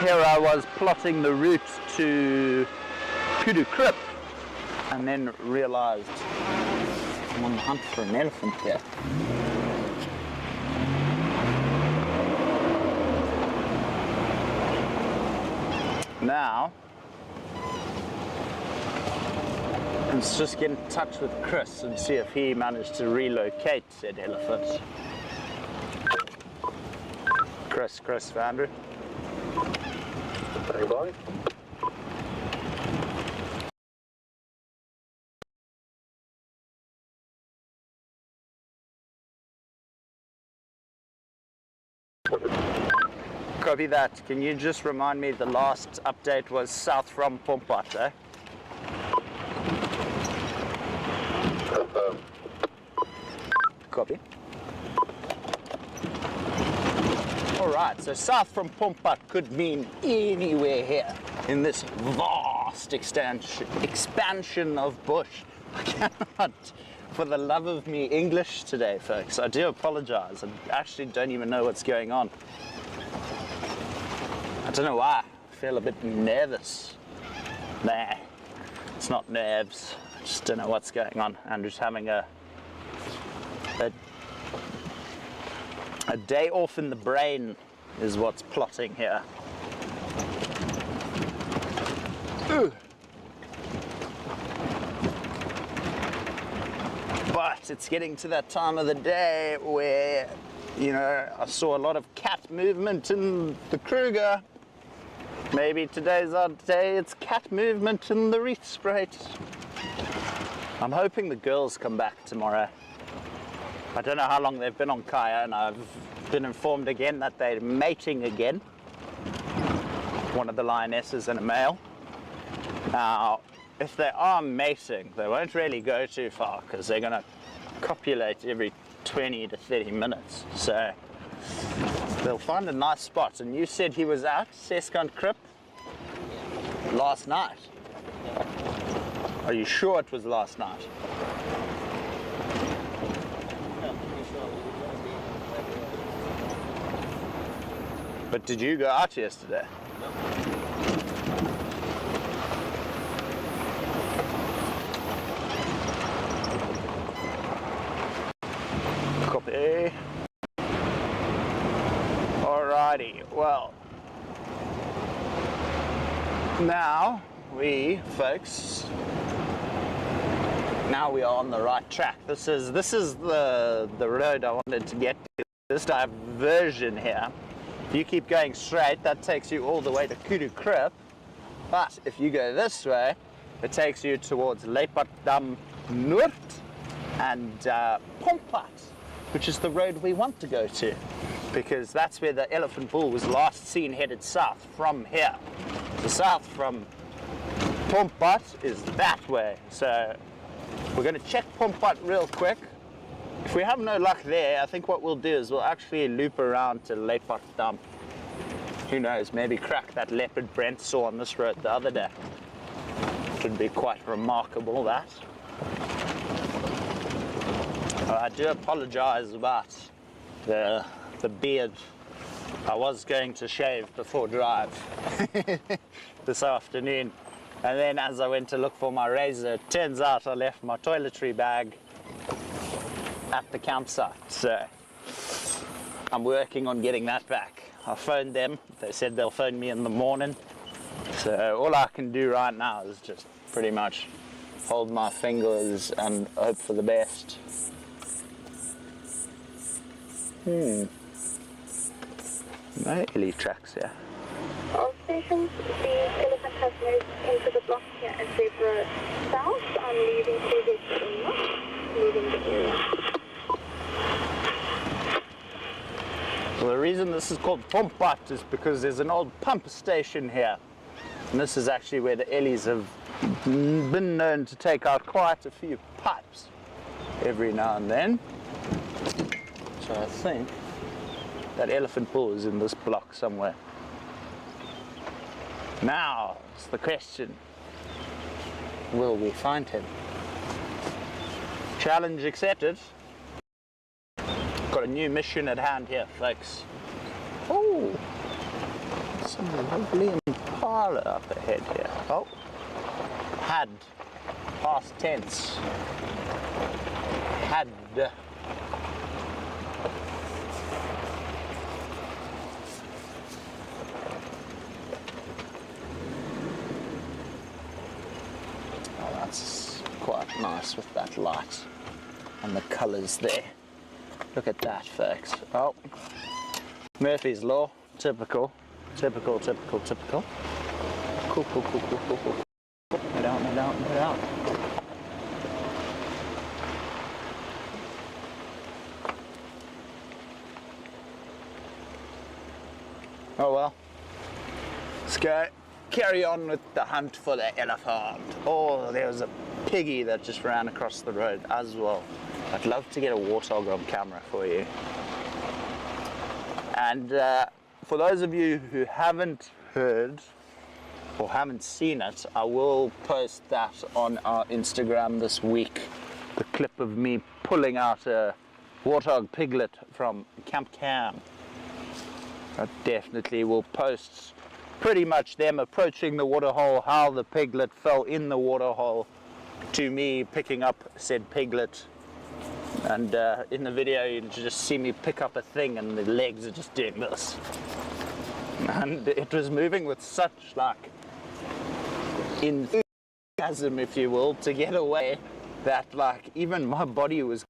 Here I was plotting the route to Kudu Krip and then realised I'm on the hunt for an elephant here. Now, let's just get in touch with Chris and see if he managed to relocate said elephant. Chris Vander. Standing by. Copy that. Can you just remind me the last update was south from Pompat, eh? Copy. Alright, so south from Pompat could mean anywhere here in this vast expansion of bush. I cannot, for the love of me, English today, folks. I do apologize. I actually don't even know what's going on. I don't know why. I feel a bit nervous. Nah, it's not nerves. I just don't know what's going on. Andrew's having a day off in the brain is what's plotting here. Ooh. But it's getting to that time of the day where, you know, I saw a lot of cat movement in the Kruger. Maybe today's our day, it's cat movement in the Rietspruit. I'm hoping the girls come back tomorrow. I don't know how long they've been on Kaya, and I've been informed again that they're mating again. One of the lionesses and a male. Now, if they are mating, they won't really go too far because they're going to copulate every 20 to 30 minutes. So they'll find a nice spot. And you said he was out, Seskant Krip, last night. Are you sure it was last night? But did you go out yesterday? No. Copy. Alrighty, well, now we, folks, now we are on the right track. This is the road I wanted to get to. This diversion here. If you keep going straight, that takes you all the way to Kudu Krip. But if you go this way, it takes you towards Leopard Noord and Pompat, which is the road we want to go to, because that's where the elephant bull was last seen headed south from here. The south from Pompat is that way. So we're going to check Pompat real quick. If we have no luck there, I think what we'll do is we'll actually loop around to Leopard. Who knows, maybe crack that leopard Brent saw on this road the other day. It would be quite remarkable, that. I do apologize about the beard. I was going to shave before drive this afternoon, and then as I went to look for my razor, it turns out I left my toiletry bag at the campsite, so I'm working on getting that back. I phoned them, they said they'll phone me in the morning, so all I can do right now is just pretty much hold my fingers and hope for the best. No Ellie tracks here. All stations, the elephant has moved into the block here at Rietspruit South. I'm leaving through this area, leaving the area. Well, the reason this is called Pompat is because there's an old pump station here. And this is actually where the Ellies have been known to take out quite a few pipes every now and then. So I think that elephant bull is in this block somewhere. Now, it's the question, will we find him? Challenge accepted. Got a new mission at hand here, folks. Oh, some lovely Impala up ahead here. Oh, had, past tense. Had. That's quite nice with that light and the colours there. Look at that, folks. Oh, Murphy's Law. Typical. Typical, typical, typical. Cool, cool, cool, cool, cool, cool. No doubt, no doubt, no doubt. Oh well. Let's go. Carry on with the hunt for the elephant. Oh, there was a piggy that just ran across the road as well. I'd love to get a warthog on camera for you. And for those of you who haven't heard or haven't seen it, I will post that on our Instagram this week. The clip of me pulling out a warthog piglet from Camp Cam. I definitely will post pretty much them approaching the waterhole, how the piglet fell in the waterhole, to me picking up said piglet. And in the video you just see me pick up a thing and the legs are just doing this. And it was moving with such like enthusiasm, if you will, to get away, that like even my body was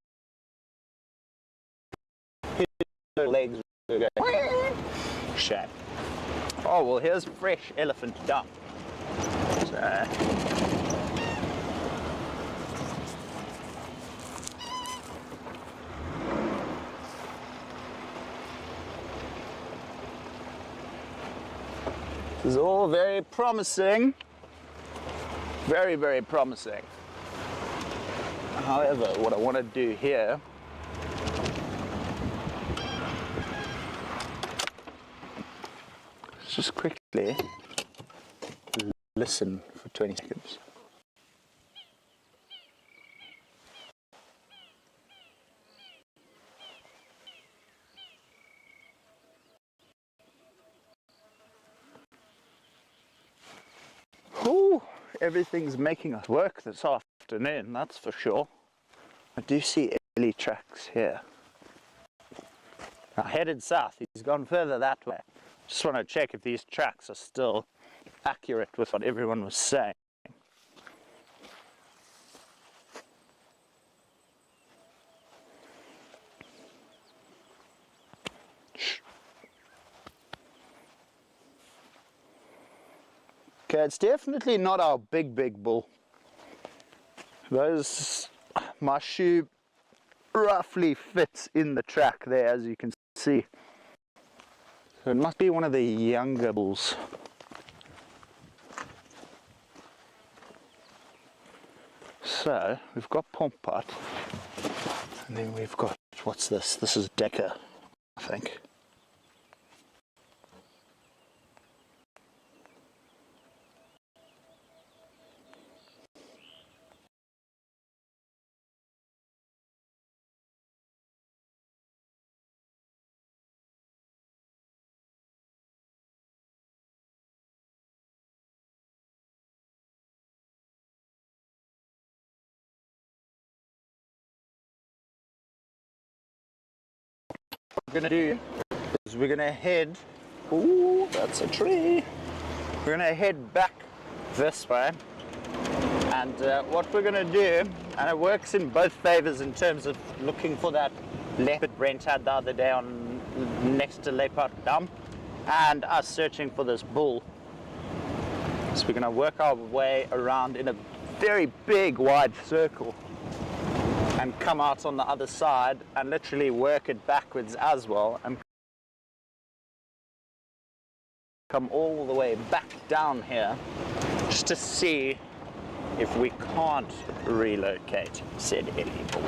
legs were going shame. Oh well, here's fresh elephant dung. So this is all very promising. Very, very promising. However, what I want to do here is just quickly listen for 20 seconds. Ooh, everything's making us work this afternoon, that's for sure. I do see early tracks here. Now headed south, he's gone further that way. Just want to check if these tracks are still accurate with what everyone was saying. Okay, it's definitely not our big bull. My shoe roughly fits in the track there, as you can see. So it must be one of the younger bulls. So we've got Pompart, and then we've got, what's this? This is Decker, I think. What we're going to do is we're going to head, ooh, that's a tree. We're going to head back this way, and what we're going to do, and it works in both favors in terms of looking for that leopard Brent had the other day on next to Leopard Dam, and us searching for this bull. So we're going to work our way around in a very big wide circle and come out on the other side and literally work it backwards as well, and come all the way back down here just to see if we can't relocate said Eddie bull.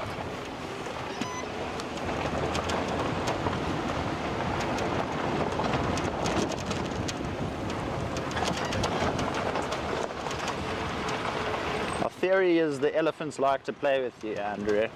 theory is the elephants like to play with you, Andrew.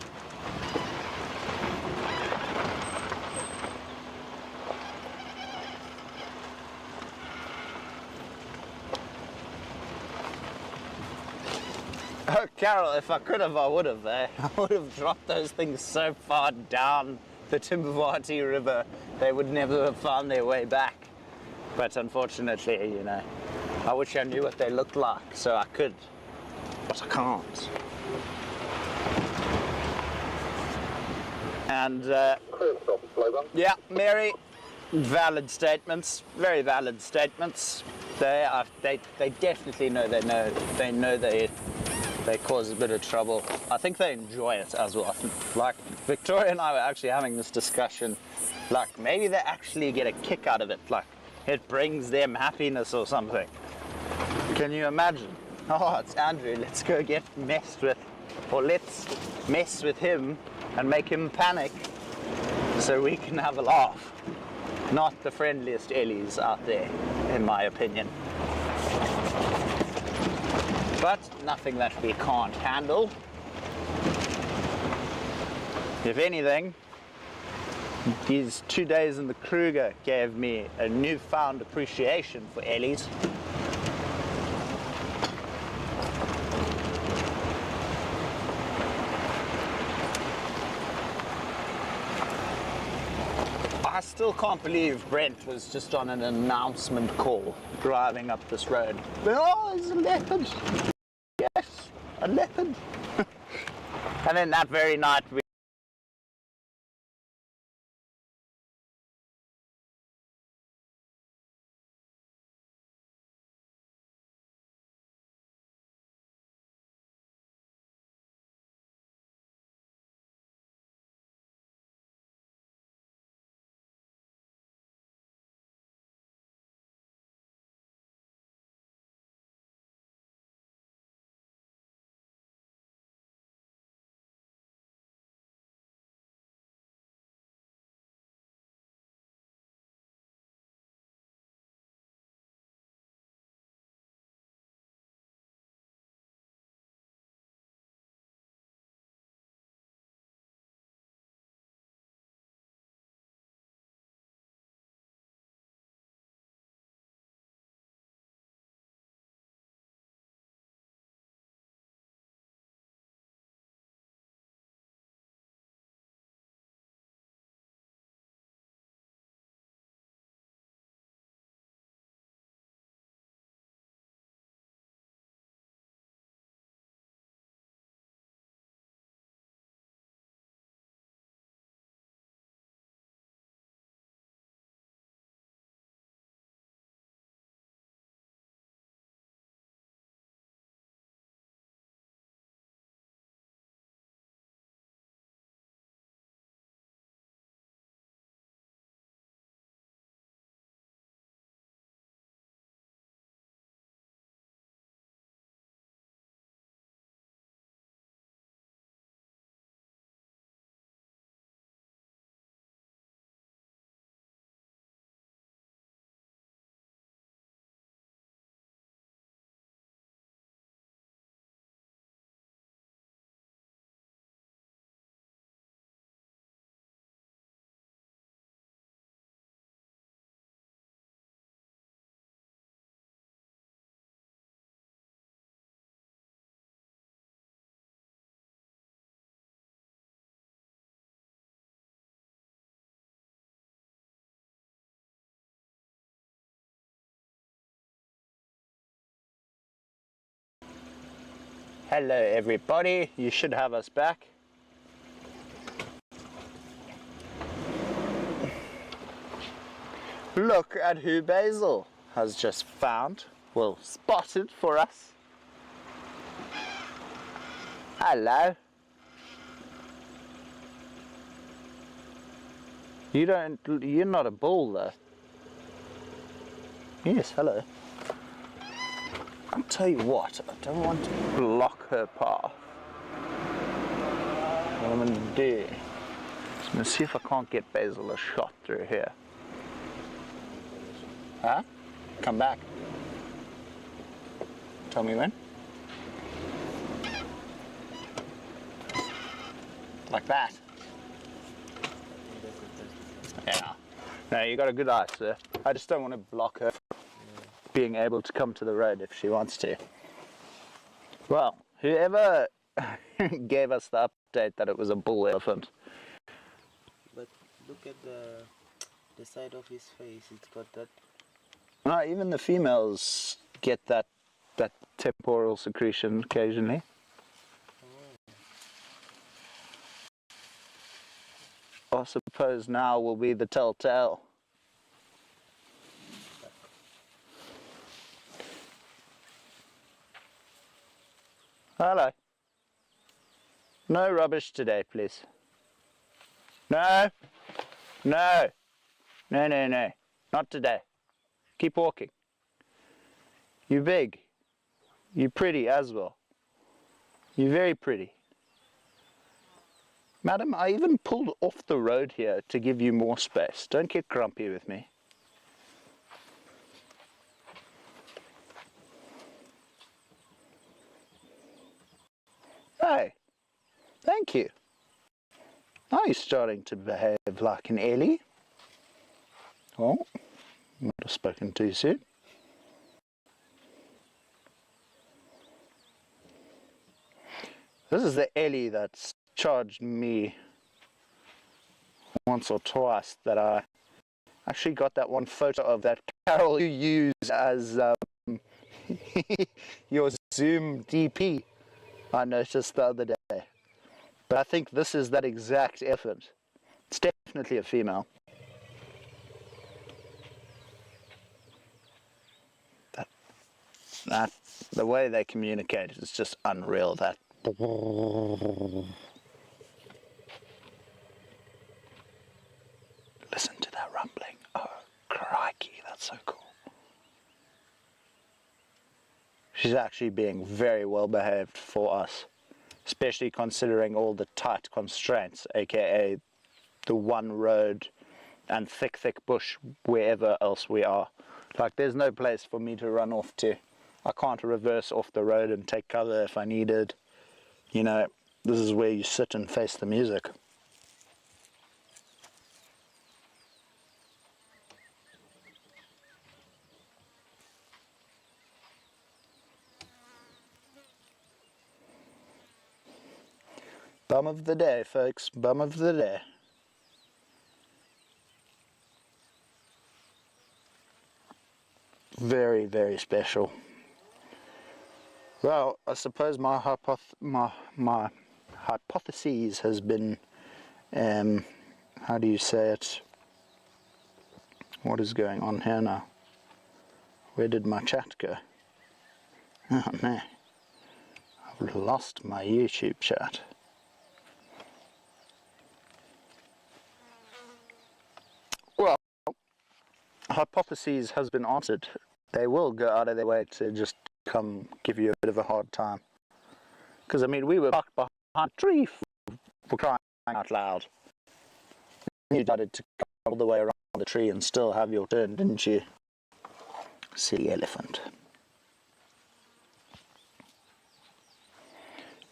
Oh, Carol, if I could have, I would have. I would have dropped those things so far down the Timbavati River, they would never have found their way back. But unfortunately, you know, I wish I knew what they looked like, so I could, but I can't. And, yeah, Mary, valid statements, very valid statements. They definitely know they cause a bit of trouble. I think they enjoy it as well. Like, Victoria and I were actually having this discussion, like, maybe they actually get a kick out of it, like, it brings them happiness or something. Can you imagine? Oh, it's Andrew, let's go get messed with, or let's mess with him and make him panic so we can have a laugh. Not the friendliest Ellies out there, in my opinion. But nothing that we can't handle. If anything, these 2 days in the Kruger gave me a newfound appreciation for Ellies. I still can't believe Brent was just on an announcement call driving up this road. Oh, there's a leopard. Yes, a leopard. And then that very night we Hello everybody, you should have us back. Look at who Basil has just found, well, spotted for us. Hello. You're not a bull though. Yes, hello. I'll tell you what, I don't want to block her path. What I'm going to do, I'm going to see if I can't get Basil a shot through here. Huh? Come back. Tell me when. Like that. Yeah. No, you got a good eye, sir. I just don't want to block her from being able to come to the road if she wants to. Well, whoever gave us the update that it was a bull elephant. But look at the side of his face. It's got that. No, even the females get that temporal secretion occasionally. I suppose now will be the telltale. Hello. No rubbish today, please. No. No. No, no, no. Not today. Keep walking. You're big. You're pretty as well. You're very pretty. Madam, I even pulled off the road here to give you more space. Don't get grumpy with me. Hey, thank you. Are you starting to behave like an Ellie? Oh, might have spoken too soon. This is the Ellie that's charged me once or twice that I actually got that one photo of that Carol you use as your Zoom DP. I noticed the other day. But I think this is that exact elephant. It's definitely a female. That the way they communicate is just unreal. That listen to that rumbling. Oh, crikey, that's so cool. She's actually being very well behaved for us, especially considering all the tight constraints, aka the one road and thick bush wherever else we are. Like, there's no place for me to run off to. I can't reverse off the road and take cover if I needed. You know, this is where you sit and face the music. Bum of the day, folks. Bum of the day. Very, very special. Well, I suppose my hypothesis has been, how do you say it? What is going on here now? Where did my chat go? Oh no, I've lost my YouTube chat. Well, hypothesis has been answered. They will go out of their way to just come give you a bit of a hard time. Because, I mean, we were parked behind a tree for crying out loud. You decided to come all the way around the tree and still have your turn, didn't you? Silly elephant.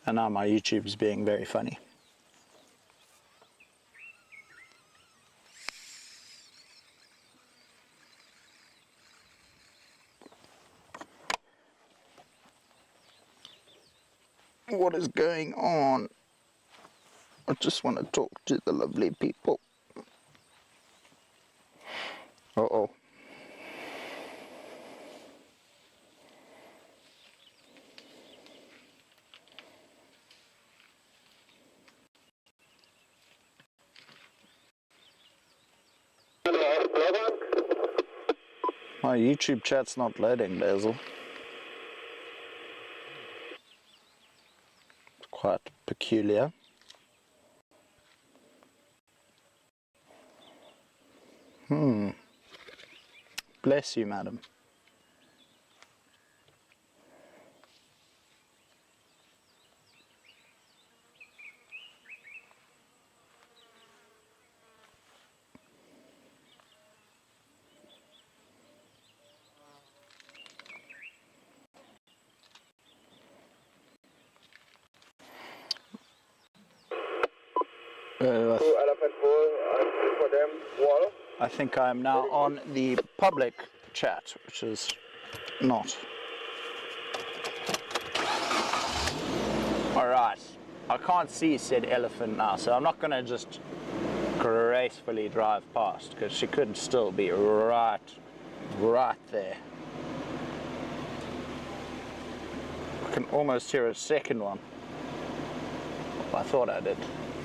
And now my YouTube's being very funny. What is going on? I just want to talk to the lovely people. Uh-oh. My YouTube chat's not loading, Basil. It's quite peculiar. Bless you, madam. To Elephant Poole, I'm for them, wall. I think I'm now on the public chat, which is not. Alright, I can't see said elephant now, so I'm not going to just gracefully drive past, because she could still be right there. I can almost hear a second one. Well, I thought I did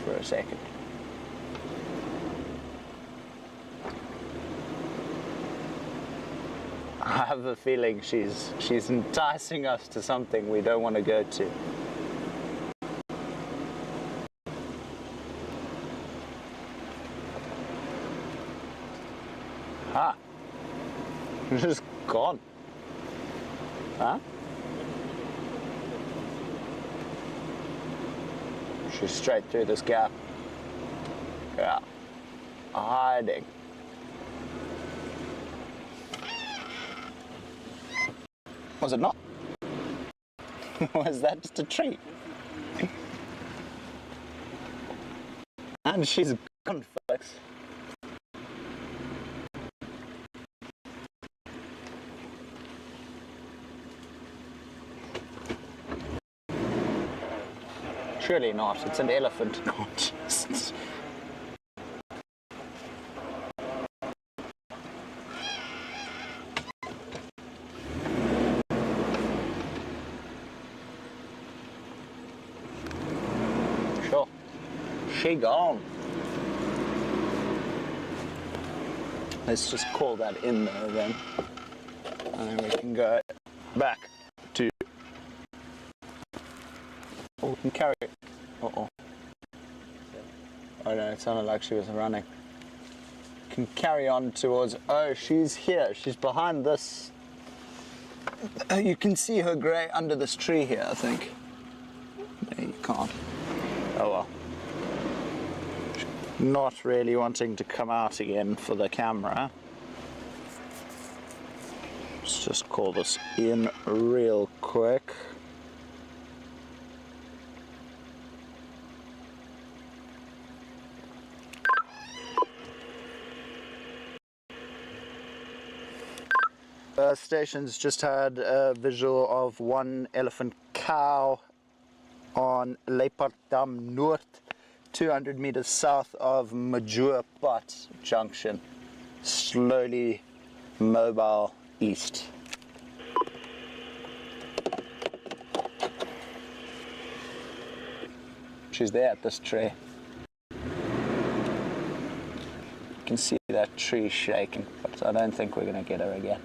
for a second. I have a feeling she's enticing us to something we don't want to go to. Ah, she's just gone. Huh? She's straight through this gap. Yeah, hiding. Was it not? Was that just a tree? And she's gone, folks. Surely not, it's an elephant, not just... Sure, she gone. Let's just call that in there then. And then we can go back to... Oh, we can carry it. Uh-oh. Oh no, it sounded like she was running. Can carry on towards... Oh, she's here. She's behind this. You can see her grey under this tree here, I think. No, you can't. Oh well. Not really wanting to come out again for the camera. Let's just call this in real quick. Stations just had a visual of one elephant cow on Leopard North, 200 meters south of Majuapot Junction, slowly mobile east. She's there at this tree. You can see that tree shaking, but I don't think we're going to get her again.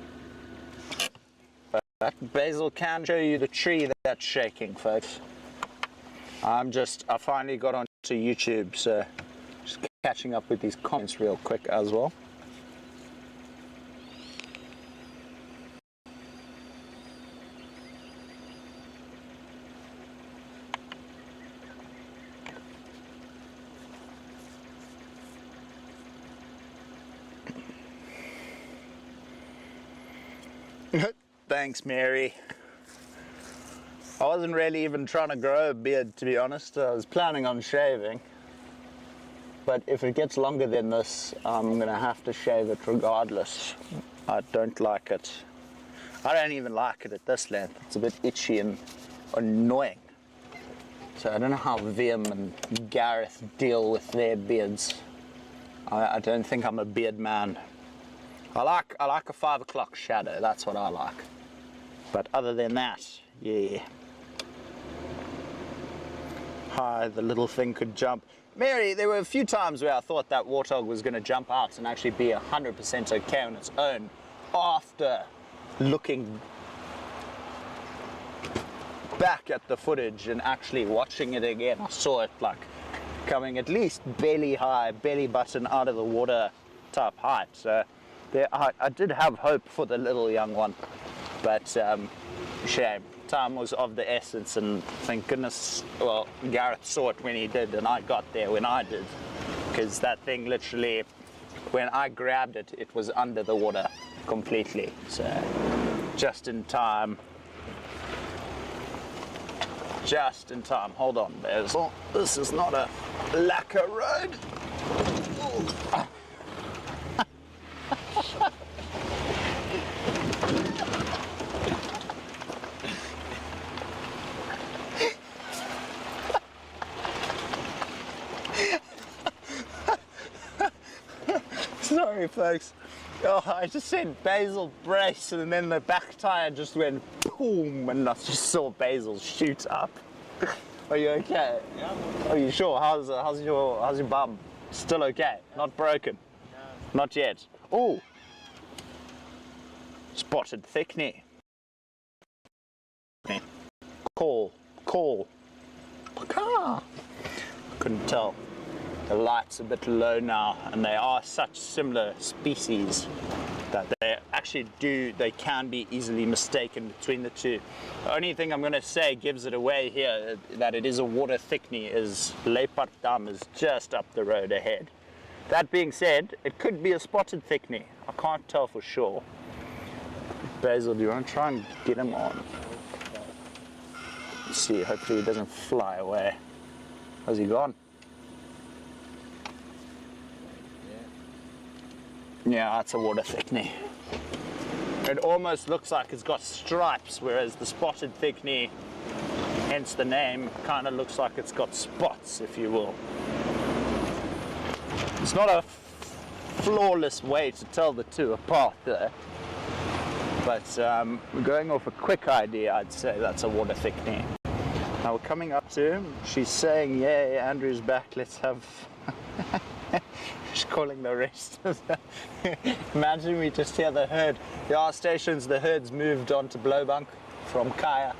But Basil can show you the tree that's shaking, folks. I finally got onto YouTube, so just catching up with these comments real quick as well. Thanks, Mary. I wasn't really even trying to grow a beard, to be honest. I was planning on shaving. But if it gets longer than this, I'm going to have to shave it regardless. I don't like it. I don't even like it at this length. It's a bit itchy and annoying. So I don't know how Viam and Gareth deal with their beards. I don't think I'm a beard man. I like a 5 o'clock shadow, that's what I like. But other than that, yeah. Hi, the little thing could jump. Mary, there were a few times where I thought that Warthog was going to jump out and actually be 100% okay on its own after looking back at the footage and actually watching it again. I saw it like coming at least belly high, belly button out of the water type height. So I did have hope for the little young one, but shame. Time was of the essence, and thank goodness, well, Gareth saw it when he did, and I got there when I did, because that thing literally, when I grabbed it, it was under the water completely, so just in time. just in time. Hold on, Basil. This is not a lacquer road. Ooh. Sorry, folks. Oh, I just said Basil brace, and then the back tire just went boom, and I just saw Basil shoot up. Are you okay? Yeah. Are you sure? How's your bum? Still okay? Not broken? No. Not yet. Oh, spotted thickney. Call. Paka. Couldn't tell. The light's a bit low now, and they are such similar species that they can be easily mistaken between the two. The only thing I'm going to say gives it away here that it is a water thickney is Leopard is just up the road ahead. That being said, it could be a spotted thickney. I can't tell for sure. Basil, do you want to try and get him on? Let's see, hopefully he doesn't fly away. Has he gone? Yeah, that's a water thickney. It almost looks like it's got stripes, whereas the spotted thickney, hence the name, kind of looks like it's got spots, if you will. It's not a flawless way to tell the two apart there, but we're going off a quick idea. I'd say that's a water thickney. Now we're coming up to him. She's saying, yay, Andrew's back, let's have... She's calling the rest of the... Imagine we just hear the herd. There are stations, the herd's moved on to Blowbank from Kaya.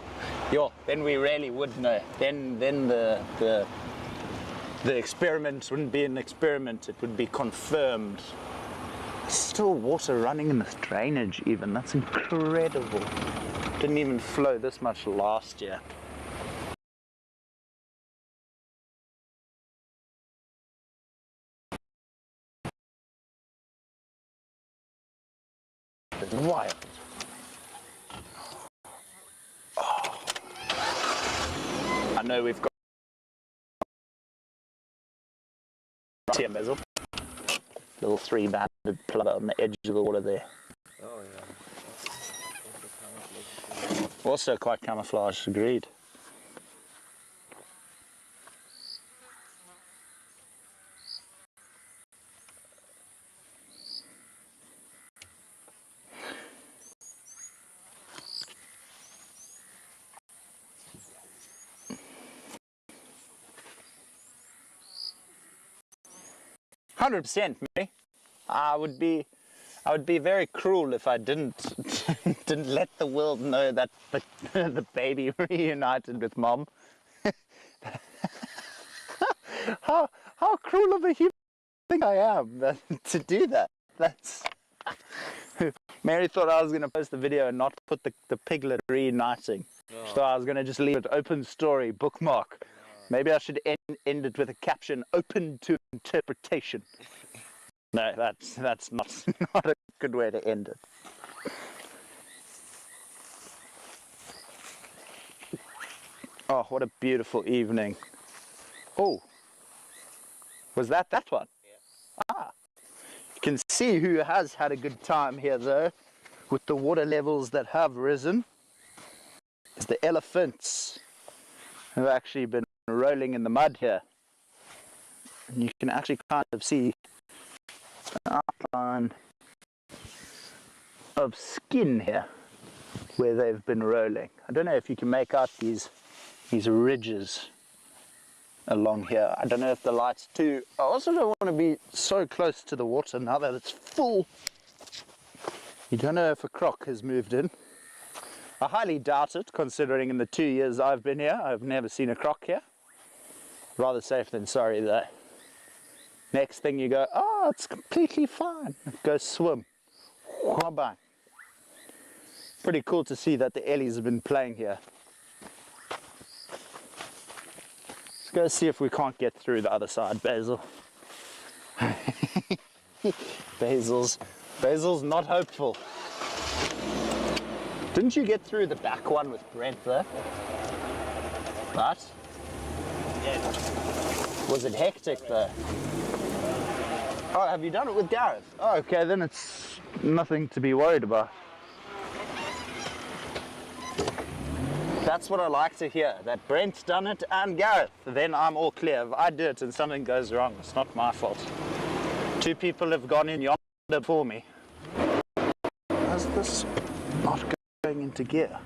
Yo, then we really would know. Then the experiment wouldn't be an experiment, it would be confirmed. Still water running in the drainage even, that's incredible. Didn't even flow this much last year. Wild. Oh. I know we've got here, Basil. Little 3-banded plover on the edge of the water there. Oh yeah. Also quite camouflaged, agreed. %, me. I would be very cruel if I didn't let the world know that the baby reunited with mom. how cruel of a human think I am to do that. That's Mary thought I was going to post the video and not put the piglet reuniting. Oh. So I was going to just leave it open story, bookmark. Oh. Maybe I should end it with a caption, open to interpretation. No, that's not a good way to end it. Oh, what a beautiful evening. Oh, was that one? Yeah. Ah, you can see who has had a good time here though, with the water levels that have risen. It's the elephants who have actually been rolling in the mud here. And you can actually kind of see an outline of skin here where they've been rolling. I don't know if you can make out these ridges along here. I don't know if the light's too... I also don't want to be so close to the water now that it's full. You don't know if a croc has moved in. I highly doubt it, considering in the 2 years I've been here, I've never seen a croc here. Rather safe than sorry though. Next thing you go, oh, it's completely fine. Go swim. Bang. Pretty cool to see that the Ellies have been playing here. Let's go see if we can't get through the other side, Basil. Basil's not hopeful. Didn't you get through the back one with Brent though? Right? Yeah. Was it hectic though? Oh, have you done it with Gareth? Oh, okay, then it's nothing to be worried about. That's what I like to hear, that Brent's done it and Gareth. Then I'm all clear. If I do it and something goes wrong, it's not my fault. 2 people have gone in yonder for me. How's this not going into gear?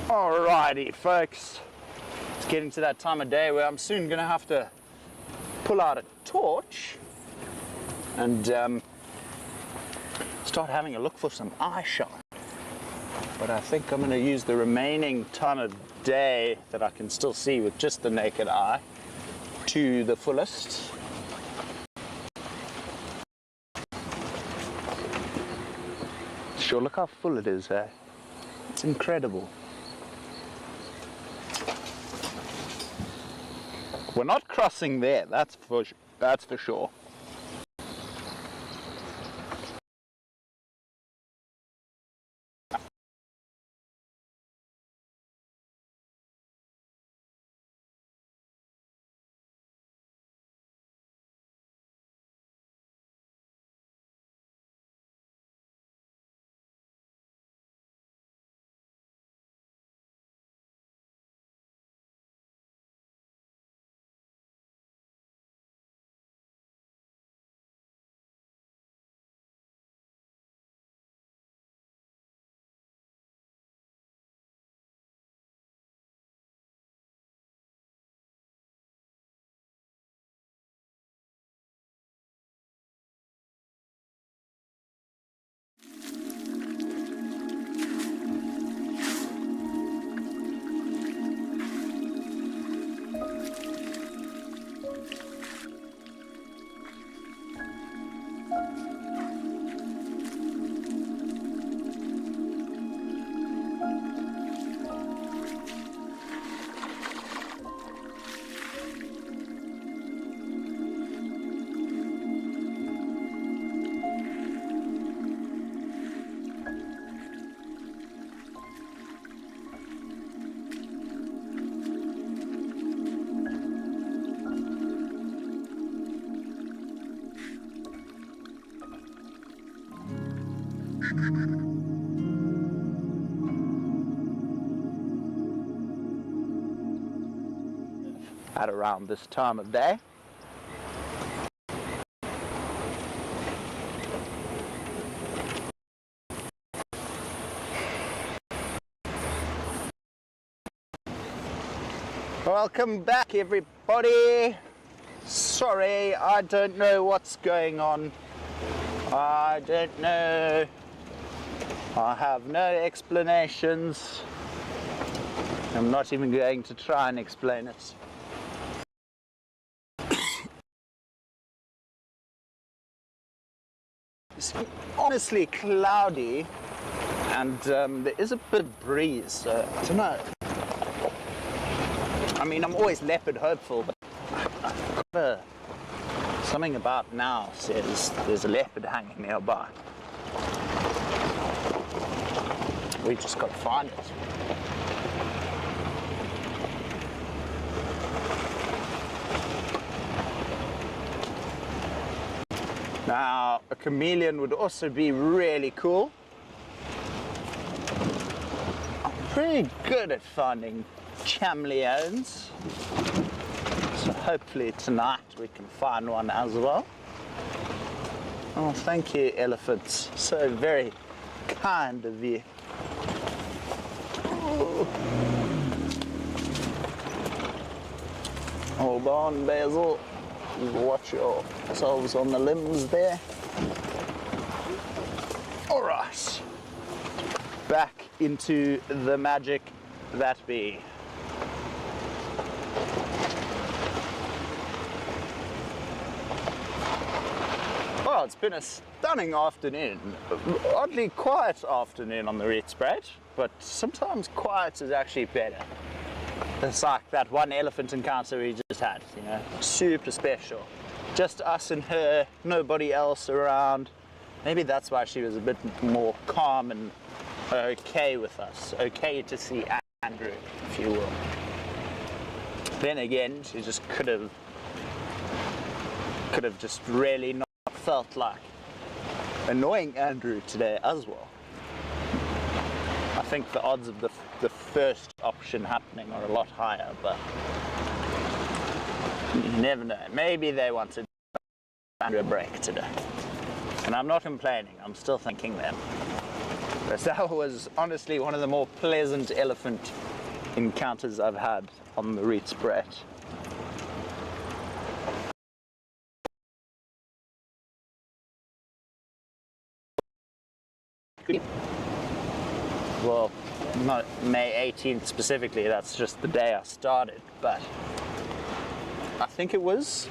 Alrighty, folks. It's getting to that time of day where I'm soon going to have to pull out a torch and start having a look for some eye shine. But I think I'm going to use the remaining time of day that I can still see with just the naked eye to the fullest. Sure, look how full it is, eh? It's incredible. We're not crossing there, that's for sure. At around this time of day. Welcome back, everybody. Sorry, I don't know what's going on. I don't know. I have no explanations. I'm not even going to try and explain it. It's honestly cloudy, and there is a bit of breeze, so I don't know. I mean, I'm always leopard hopeful, but I've got something about now says there's a leopard hanging nearby. We just got to find it. Now, a chameleon would also be really cool. I'm pretty good at finding chameleons, so hopefully tonight we can find one as well. Oh, thank you, elephants. So very kind of you. Oh. Hold on, Basil. Watch yourselves on the limbs there. All right, back into the magic that be. Well, it's been a stunning afternoon, oddly quiet afternoon on the Rietspruit, but sometimes quiet is actually better. It's like that one elephant encounter we just had, you know, super special. Just us and her, nobody else around. Maybe that's why she was a bit more calm and okay with us, okay to see Andrew, if you will. Then again, she just could have just really not felt like annoying Andrew today as well. I think the odds of the first option happening are a lot higher, but you never know. Maybe they wanted Andrew a break today. And I'm not complaining, I'm still thanking them. But that was honestly one of the more pleasant elephant encounters I've had on the Rietspruit. Well, not May 18th specifically, that's just the day I started, but I think it was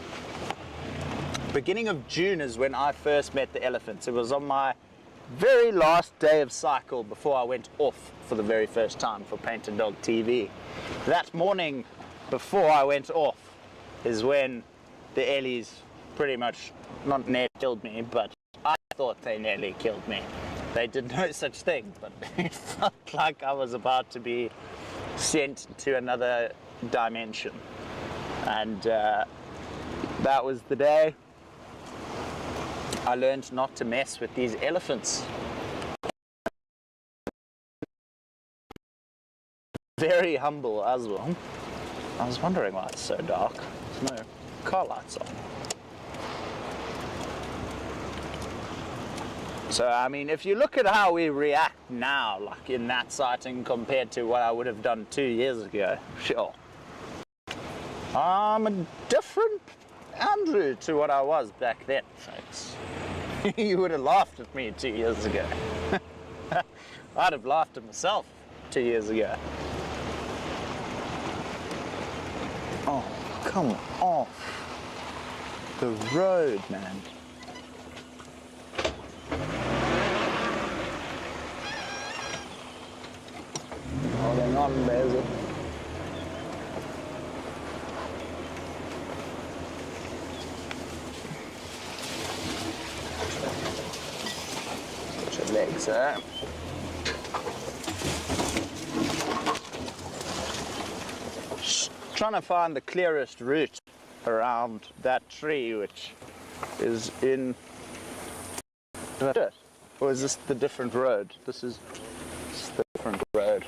beginning of June is when I first met the elephants. It was on my very last day of cycle before I went off for the very first time for Painted Dog TV. That morning before I went off is when the Ellies pretty much not nearly killed me, but I thought they nearly killed me. They did no such thing, but it felt like I was about to be sent to another dimension. And that was the day I learned not to mess with these elephants. Very humble as well. I was wondering why it's so dark. There's no car lights on. So, I mean, if you look at how we react now, like in that sighting compared to what I would have done 2 years ago, sure. I'm a different Andrew to what I was back then, folks. You would have laughed at me 2 years ago. I'd have laughed at myself 2 years ago. Oh, come off the road, man. Holding on, Basil. Put your legs there. Just trying to find the clearest route around that tree, which is in. Or is this the different road? This is the different road.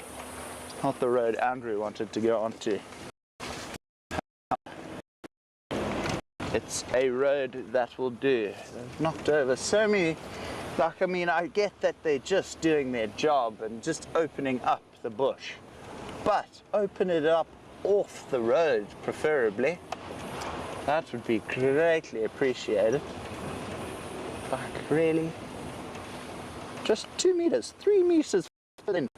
Not the road Andrew wanted to go onto. It's a road that will do. They've knocked over so many, like, I mean, I get that they're just doing their job and just opening up the bush, but open it up off the road, preferably. That would be greatly appreciated. Like, really? Just 2 meters, 3 meters in.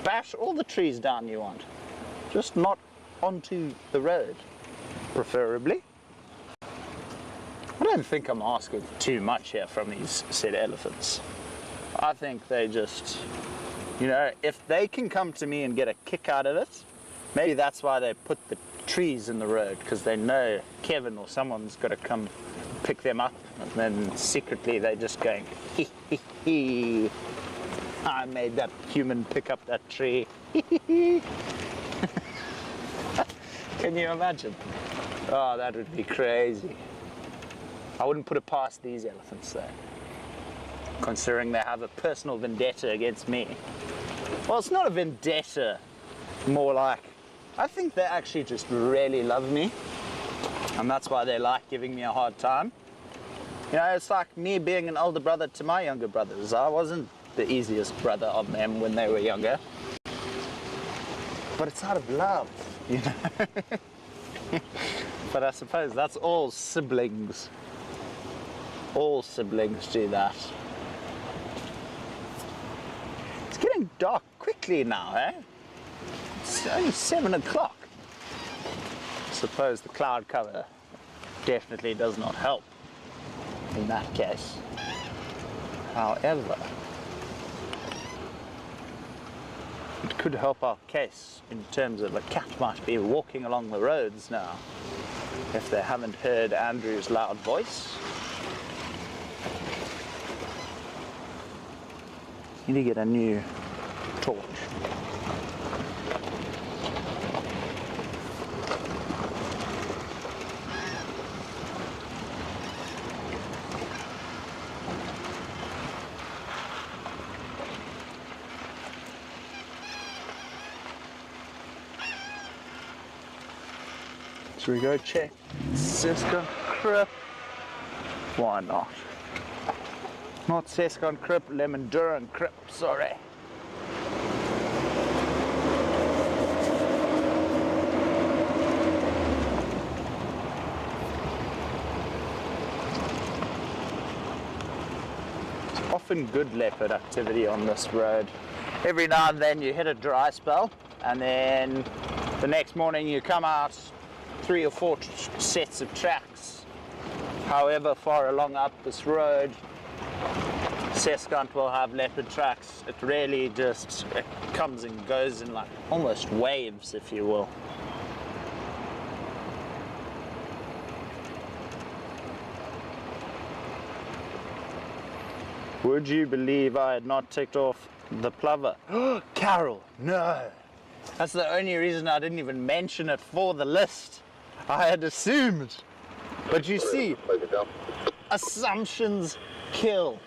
Bash all the trees down you want. Just not onto the road, preferably. I don't think I'm asking too much here from these said elephants. I think they just, you know, if they can come to me and get a kick out of it, maybe that's why they put the trees in the road, because they know Kevin or someone's got to come pick them up, and then secretly they're just going, hee hee hee. I made that human pick up that tree. Can you imagine? Oh, that would be crazy. I wouldn't put it past these elephants though, considering they have a personal vendetta against me. Well, it's not a vendetta, more like, I think they actually just really love me, and that's why they like giving me a hard time. You know, it's like me being an older brother to my younger brothers. I wasn't the easiest brother of them when they were younger, but it's out of love, you know. But I suppose that's all siblings. All siblings do that. It's getting dark quickly now, eh? It's only 7 o'clock. I suppose the cloud cover definitely does not help in that case. However, it could help our case in terms of a cat might be walking along the roads now if they haven't heard Andrew's loud voice. Need to get a new torch. Should we go check Sescon Crip? Why not? Not Sescon Crip, Lemon Duran Crip, sorry. There's often good leopard activity on this road. Every now and then you hit a dry spell, and then the next morning you come out 3 or 4 sets of tracks. However far along up this road, Sescon will have leopard tracks. It really just comes and goes in like almost waves, if you will. Would you believe I had not ticked off the plover? Carol, no! That's the only reason I didn't even mention it for the list. I had assumed. But you see, assumptions kill.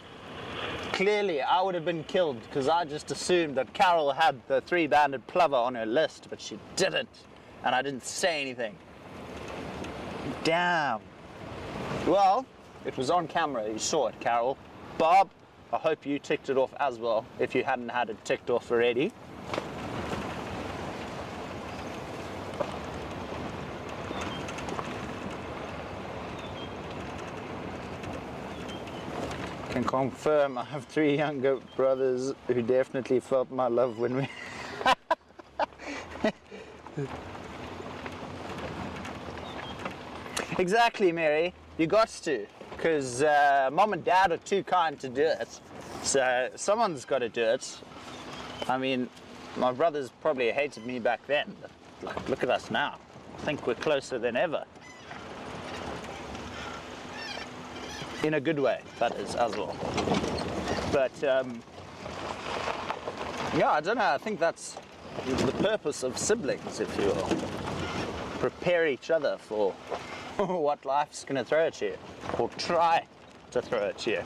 Clearly, I would have been killed because I just assumed that Carol had the 3-banded plover on her list, but she didn't. And I didn't say anything. Damn. Well, it was on camera. You saw it, Carol. Bob, I hope you ticked it off as well, if you hadn't had it ticked off already. Can confirm I have 3 younger brothers who definitely felt my love when we Exactly, Mary, you got to, because mom and dad are too kind to do it, so someone's got to do it. I mean, my brothers probably hated me back then, but like, look at us now. I think we're closer than ever. In a good way, that is, as well. But, yeah, I don't know, I think that's the purpose of siblings, if you will. Prepare each other for what life's going to throw at you, or try to throw at you.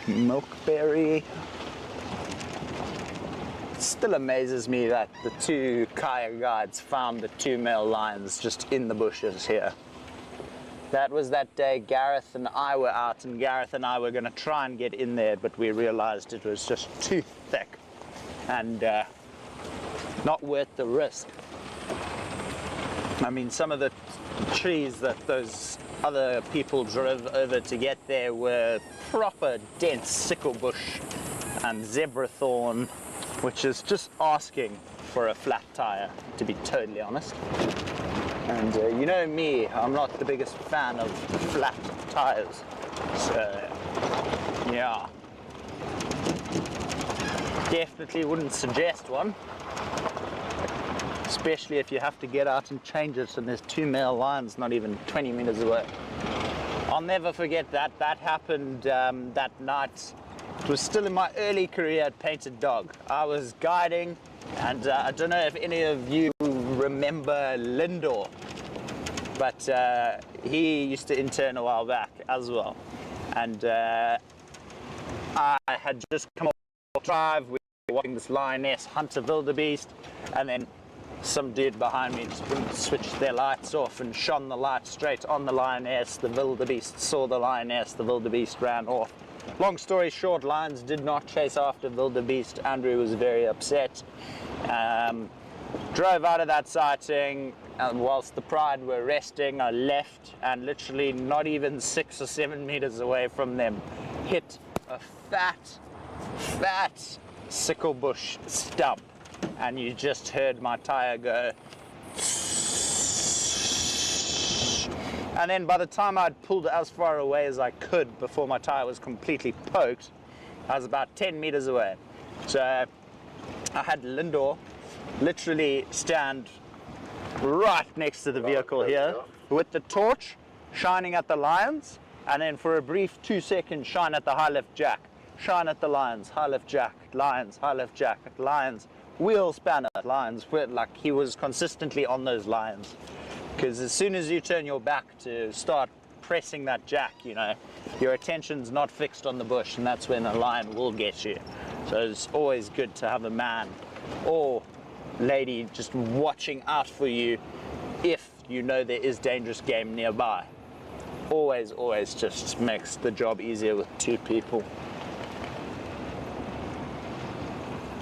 Milkberry. It still amazes me that the 2 kayak guides found the 2 male lions just in the bushes here. That was that day Gareth and I were out, and Gareth and I were going to try and get in there, but we realized it was just too thick and not worth the risk. I mean, some of the trees that those other people drove over to get there were proper dense sickle bush and zebra thorn, which is just asking for a flat tire, to be totally honest. And you know me, I'm not the biggest fan of flat tires, so yeah, definitely wouldn't suggest one, especially if you have to get out and change it and there's 2 male lions not even 20 meters away. I'll never forget that. That happened that night. It was still in my early career at Painted Dog. I was guiding, and I don't know if any of you remember Lindor, but he used to intern a while back as well. And I had just come off drive, we were watching this lioness hunt a wildebeest, and then some dude behind me just switched their lights off and shone the light straight on the lioness. The wildebeest saw the lioness, the wildebeest ran off. Long story short, lions did not chase after wildebeest. Andrew was very upset. Drove out of that sighting, and whilst the pride were resting, I left, and literally not even 6 or 7 meters away from them, hit a fat sickle bush stump, and you just heard my tire go. And then by the time I'd pulled as far away as I could before my tire was completely poked, I was about 10 meters away. So I had Lindor literally stand right next to the vehicle here with the torch shining at the lions, and then for a brief 2 seconds shine at the high left jack, shine at the lions, high left jack, lions, high left jack, lions, wheel spanner, lions. Like he was consistently on those lions, because as soon as you turn your back to start pressing that jack, you know, your attention's not fixed on the bush, and that's when a lion will get you. So it's always good to have a man or lady just watching out for you if you know there is dangerous game nearby. Always just makes the job easier with 2 people.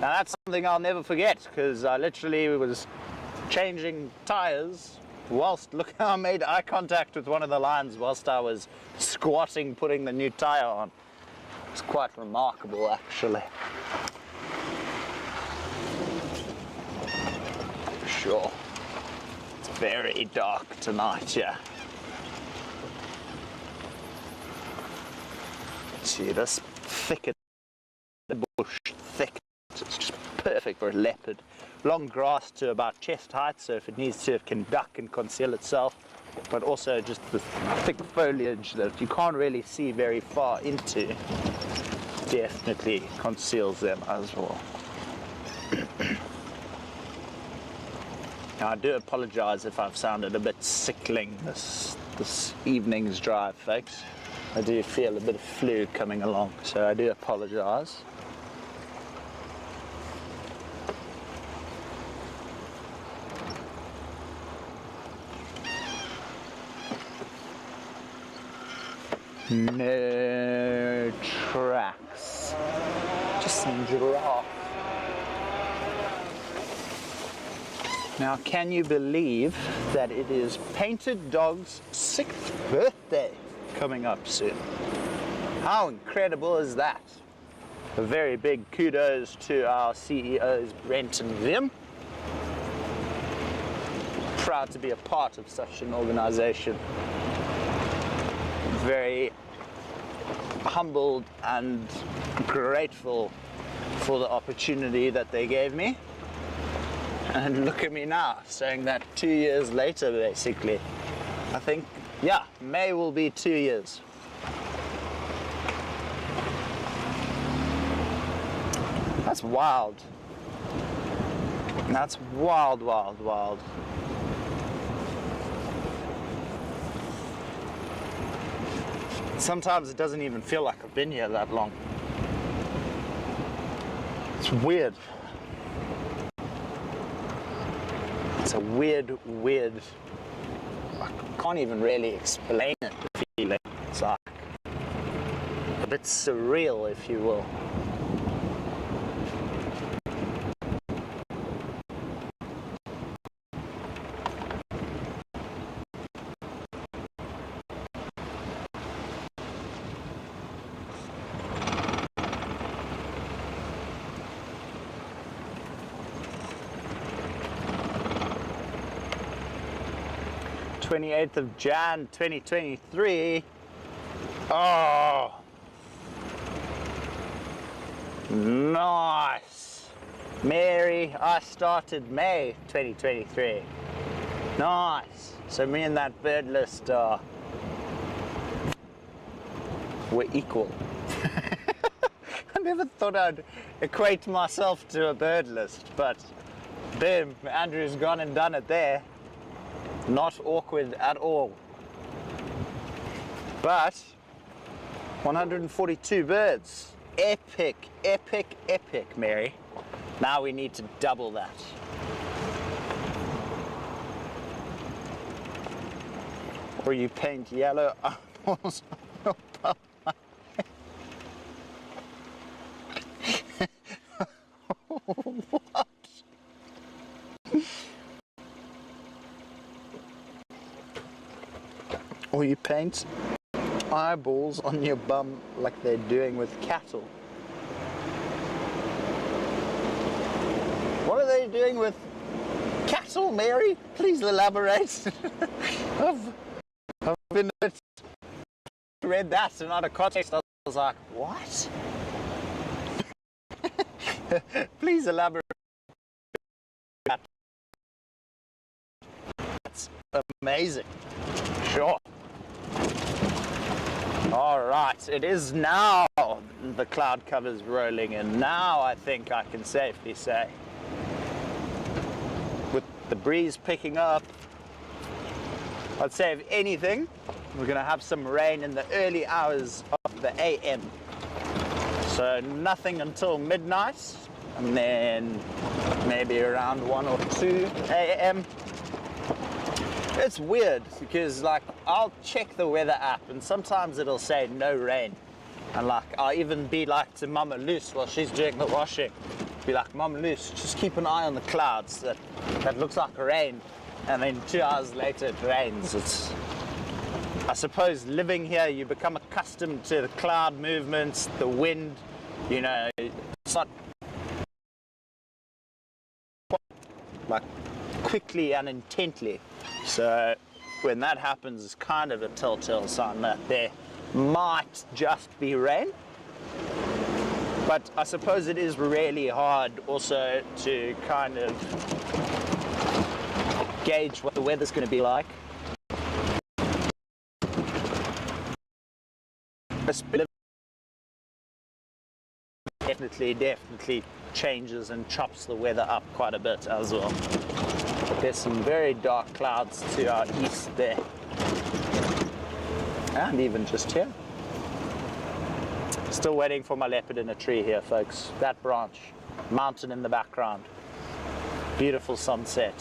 Now that's something I'll never forget, because I literally was changing tires whilst, look, I made eye contact with one of the lions whilst I was squatting putting the new tire on. It's quite remarkable, actually. For sure. It's very dark tonight, yeah. See this thicket, the bush thick. It's just perfect for a leopard. Long grass to about chest height, so if it needs to, it can duck and conceal itself. But also just the thick foliage that you can't really see very far into definitely conceals them as well. Now I do apologize if I've sounded a bit sickling this evening's drive, folks. I do feel a bit of flu coming along, so I do apologize. No tracks, just some giraffe. Now, can you believe that it is Painted Dog's 6th birthday coming up soon? How incredible is that? A very big kudos to our CEOs, Brent and Vim. Proud to be a part of such an organization. Very humbled and grateful for the opportunity that they gave me. And look at me now, saying that 2 years later, basically. I think, yeah, May will be 2 years. That's wild. That's wild, wild, wild. Sometimes it doesn't even feel like I've been here that long. It's weird. It's a weird, I can't even really explain it, the feeling. It's like a bit surreal, if you will. Jan 28th, 2023. Oh, nice. Mary, I started May 2023. Nice. So me and that bird list we're equal. I never thought I'd equate myself to a bird list, but boom, Andrew's gone and done it there. Not awkward at all. But 142 birds. Epic, epic, epic, Mary. Now we need to double that. Or you paint yellow eyeballs on your pup. What? Or you paint eyeballs on your bum like they're doing with cattle. What are they doing with cattle, Mary? Please elaborate. I've been read that in other context. I was like, what? Please elaborate. That's amazing. Sure. All right, it is now the cloud cover's rolling in. Now I think I can safely say, with the breeze picking up, I'd say if anything, we're going to have some rain in the early hours of the AM. So nothing until midnight, and then maybe around 1 or 2 AM. It's weird because like I'll check the weather app and sometimes it'll say no rain, and like I'll even be like to Mama Luce while she's doing the washing, be like, Mama Luce, just keep an eye on the clouds, that looks like rain, and then 2 hours later it rains. It's, I suppose living here you become accustomed to the cloud movements, the wind, you know, it's not like quickly and intently. So when that happens, it's kind of a telltale sign that there might just be rain. But I suppose it is really hard also to kind of gauge what the weather's going to be like. Definitely changes and chops the weather up quite a bit as well. There's some very dark clouds to our east there, and even just here. Still waiting for my leopard in a tree here, folks. That branch, mountain in the background, beautiful sunset.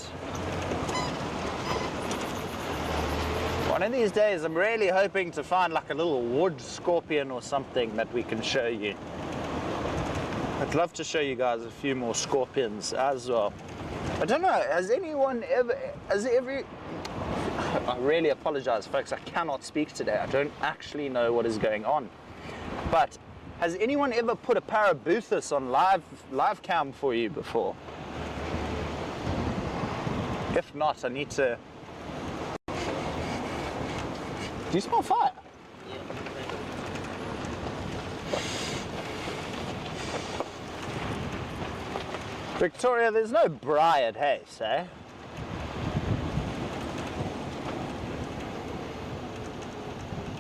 One of these days I'm really hoping to find like a little wood scorpion or something that we can show you. I'd love to show you guys a few more scorpions as well. I don't know, has anyone ever, I really apologize folks, I cannot speak today. I don't actually know what is going on. But has anyone ever put a parabuthus on live cam for you before? If not, I need to... Do you smell fire? Victoria, there's no braai at Hayes, eh?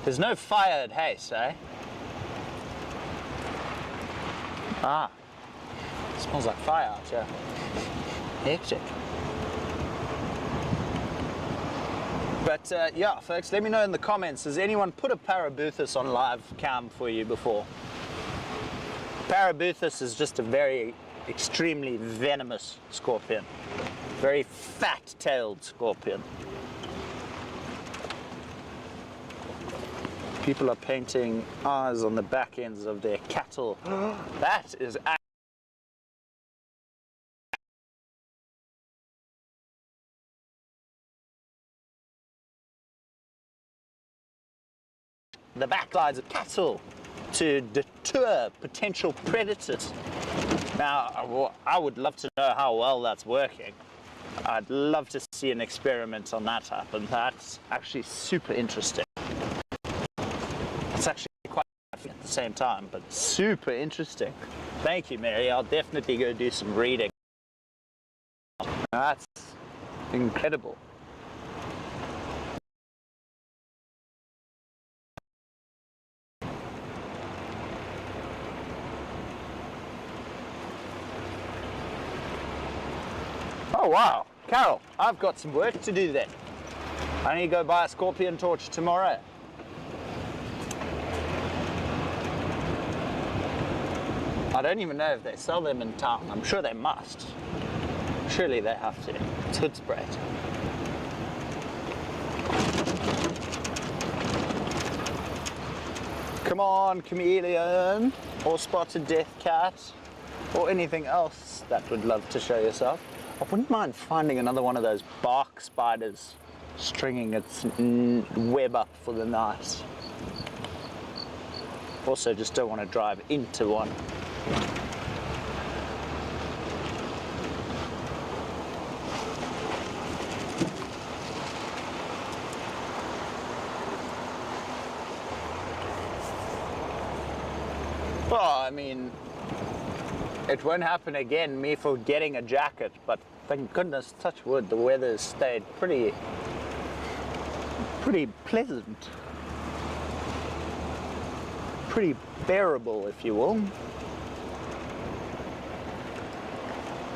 There's no fire at Hayes, eh? Ah, it smells like fire out here. Hectic. But yeah, folks, let me know in the comments, has anyone put a parabuthus on live cam for you before? Parabuthus is just a very extremely venomous scorpion, very fat-tailed scorpion. People are painting eyes on the back ends of their cattle. That is the backsides of cattle to deter potential predators. Now, I would love to know how well that's working. I'd love to see an experiment on that happen. That's actually super interesting. It's actually quite at the same time, but super interesting. Thank you, Mary. I'll definitely go do some reading. That's incredible. Oh wow, Carol, I've got some work to do then. I need to go buy a scorpion torch tomorrow. I don't even know if they sell them in town. I'm sure they must. Surely they have to. It's hood sprayed. Come on, chameleon, or spotted death cat, or anything else that would love to show yourself. I wouldn't mind finding another one of those bark spiders stringing its web up for the night. Also, just don't want to drive into one. Well, I mean, it won't happen again, me forgetting a jacket, but thank goodness, touch wood, the weather's stayed pretty pleasant. pretty bearable, if you will.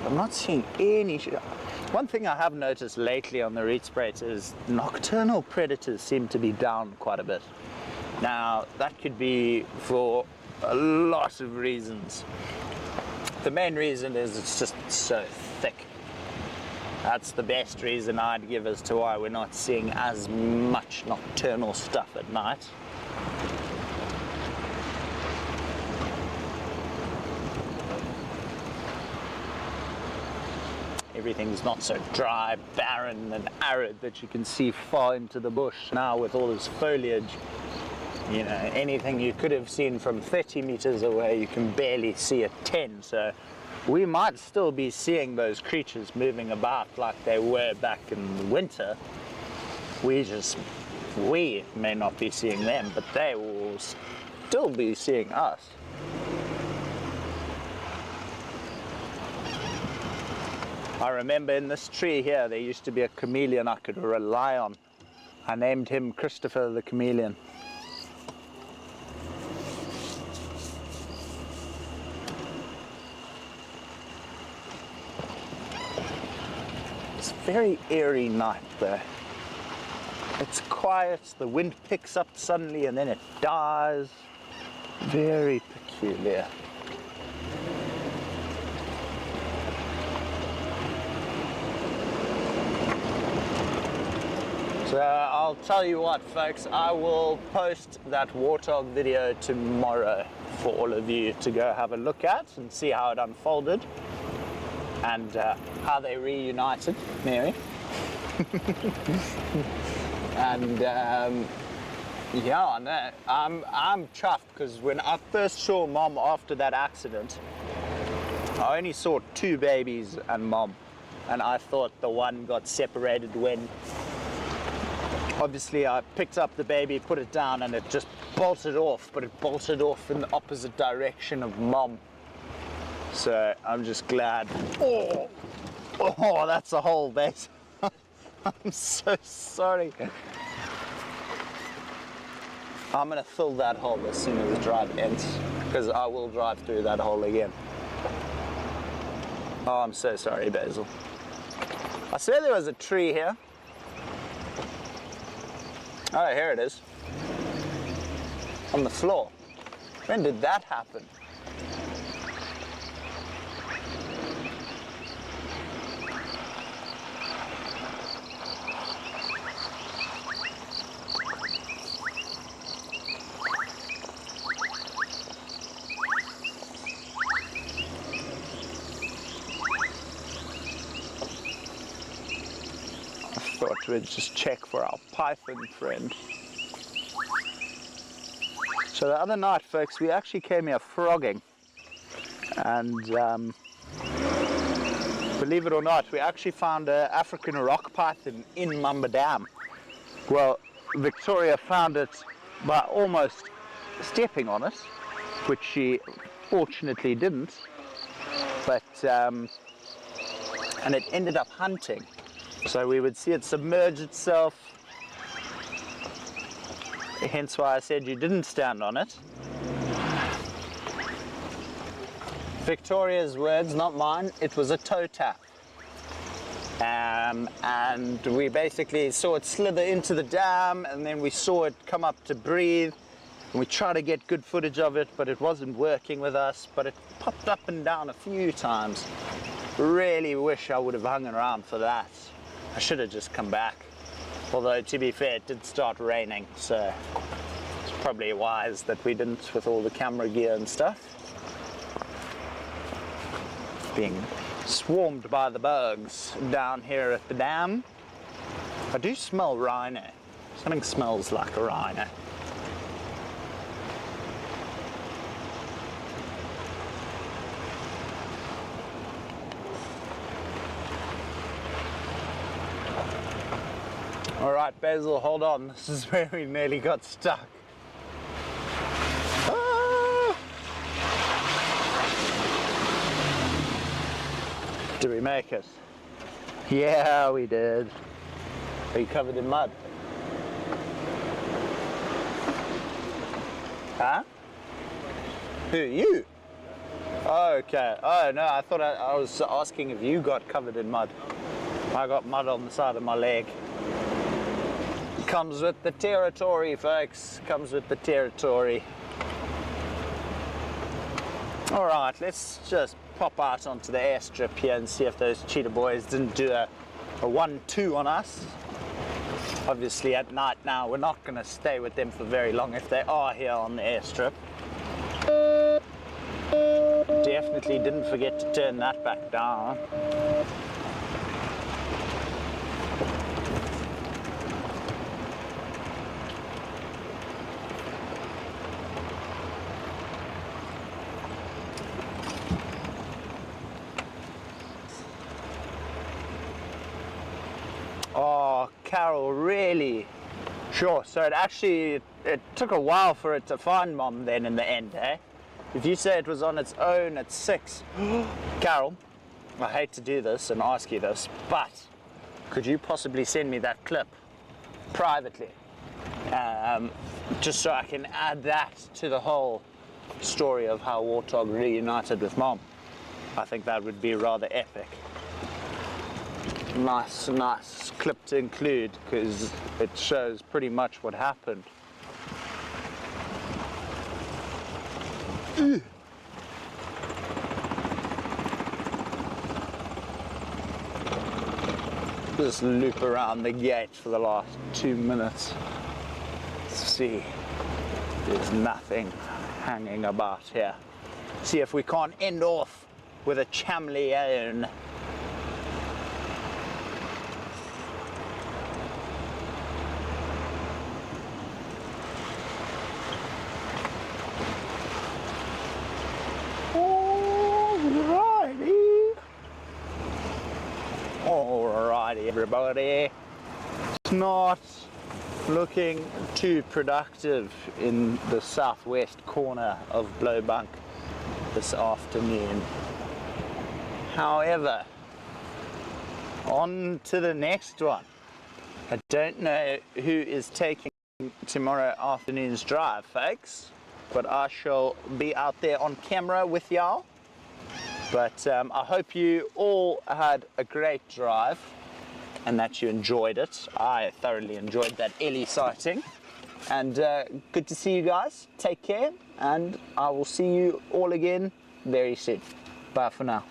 I'm not seeing any. One thing I have noticed lately on the Rietspruit is nocturnal predators seem to be down quite a bit. Now, that could be for a lot of reasons. The main reason is it's just so thick. That's the best reason I'd give as to why we're not seeing as much nocturnal stuff at night. Everything's not so dry, barren and arid that you can see far into the bush. Now with all this foliage, you know, anything you could have seen from 30 meters away, you can barely see at 10. So we might still be seeing those creatures moving about like they were back in the winter. We may not be seeing them, but they will still be seeing us. I remember in this tree here, there used to be a chameleon I could rely on. I named him Christopher the Chameleon. It's a very eerie night though. It's quiet, the wind picks up suddenly and then it dies. Very peculiar. So I'll tell you what, folks, I will post that Warthog video tomorrow for all of you to go have a look at and see how it unfolded and how they reunited, Mary. And yeah, no, I'm chuffed because when I first saw Mom after that accident, I only saw 2 babies and Mom, and I thought the one got separated when. Obviously, I picked up the baby, put it down, and it just bolted off, but it bolted off in the opposite direction of Mom. So I'm just glad. Oh, that's a hole, base. I'm so sorry. I'm gonna fill that hole as soon as the drive ends, because I will drive through that hole again. Oh, I'm so sorry, Basil. I swear there was a tree here. Oh, here it is. On the floor. When did that happen? I thought we'd just check for our python friend. So the other night, folks, we actually came here frogging, and believe it or not, we actually found an African rock python in Mamba Dam. Well, Victoria found it by almost stepping on it, which she fortunately didn't, but and it ended up hunting. So we would see it submerge itself, hence why I said you didn't stand on it. Victoria's words, not mine, it was a toe tap. And we basically saw it slither into the dam, and then we saw it come up to breathe. And we tried to get good footage of it, but it wasn't working with us, but it popped up and down a few times. Really wish I would have hung around for that. I should have just come back. Although, to be fair, it did start raining, so it's probably wise that we didn't with all the camera gear and stuff. Being swarmed by the bugs down here at the dam. I do smell rhino. Something smells like a rhino. All right, Basil, hold on. This is where we nearly got stuck. Ah! Did we make it? Yeah, we did. Are you covered in mud? Huh? Who, you? Oh, okay. Oh, no, I thought I was asking if you got covered in mud. I got mud on the side of my leg. Comes with the territory, folks. Comes with the territory. All right, let's just pop out onto the airstrip here and see if those cheetah boys didn't do a 1-2 on us. Obviously at night now, we're not going to stay with them for very long if they are here on the airstrip. Definitely didn't forget to turn that back down. Oh, Carol, really? Sure, so it took a while for it to find Mom then in the end, eh? If you say it was on its own at 6, Carol, I hate to do this and ask you this, but could you possibly send me that clip privately? Just so I can add that to the whole story of how Warthog reunited with Mom. I think that would be rather epic. Nice clip to include because it shows pretty much what happened. Just loop around the gate for the last 2 minutes. See, there's nothing hanging about here. See if we can't end off with a chameleon. Alrighty, everybody. It's not looking too productive in the southwest corner of Blowbunk this afternoon. However, on to the next one. I don't know who is taking tomorrow afternoon's drive, folks, but I shall be out there on camera with y'all. But I hope you all had a great drive and that you enjoyed it. I thoroughly enjoyed that Ellie sighting. And good to see you guys. Take care, and I will see you all again very soon. Bye for now.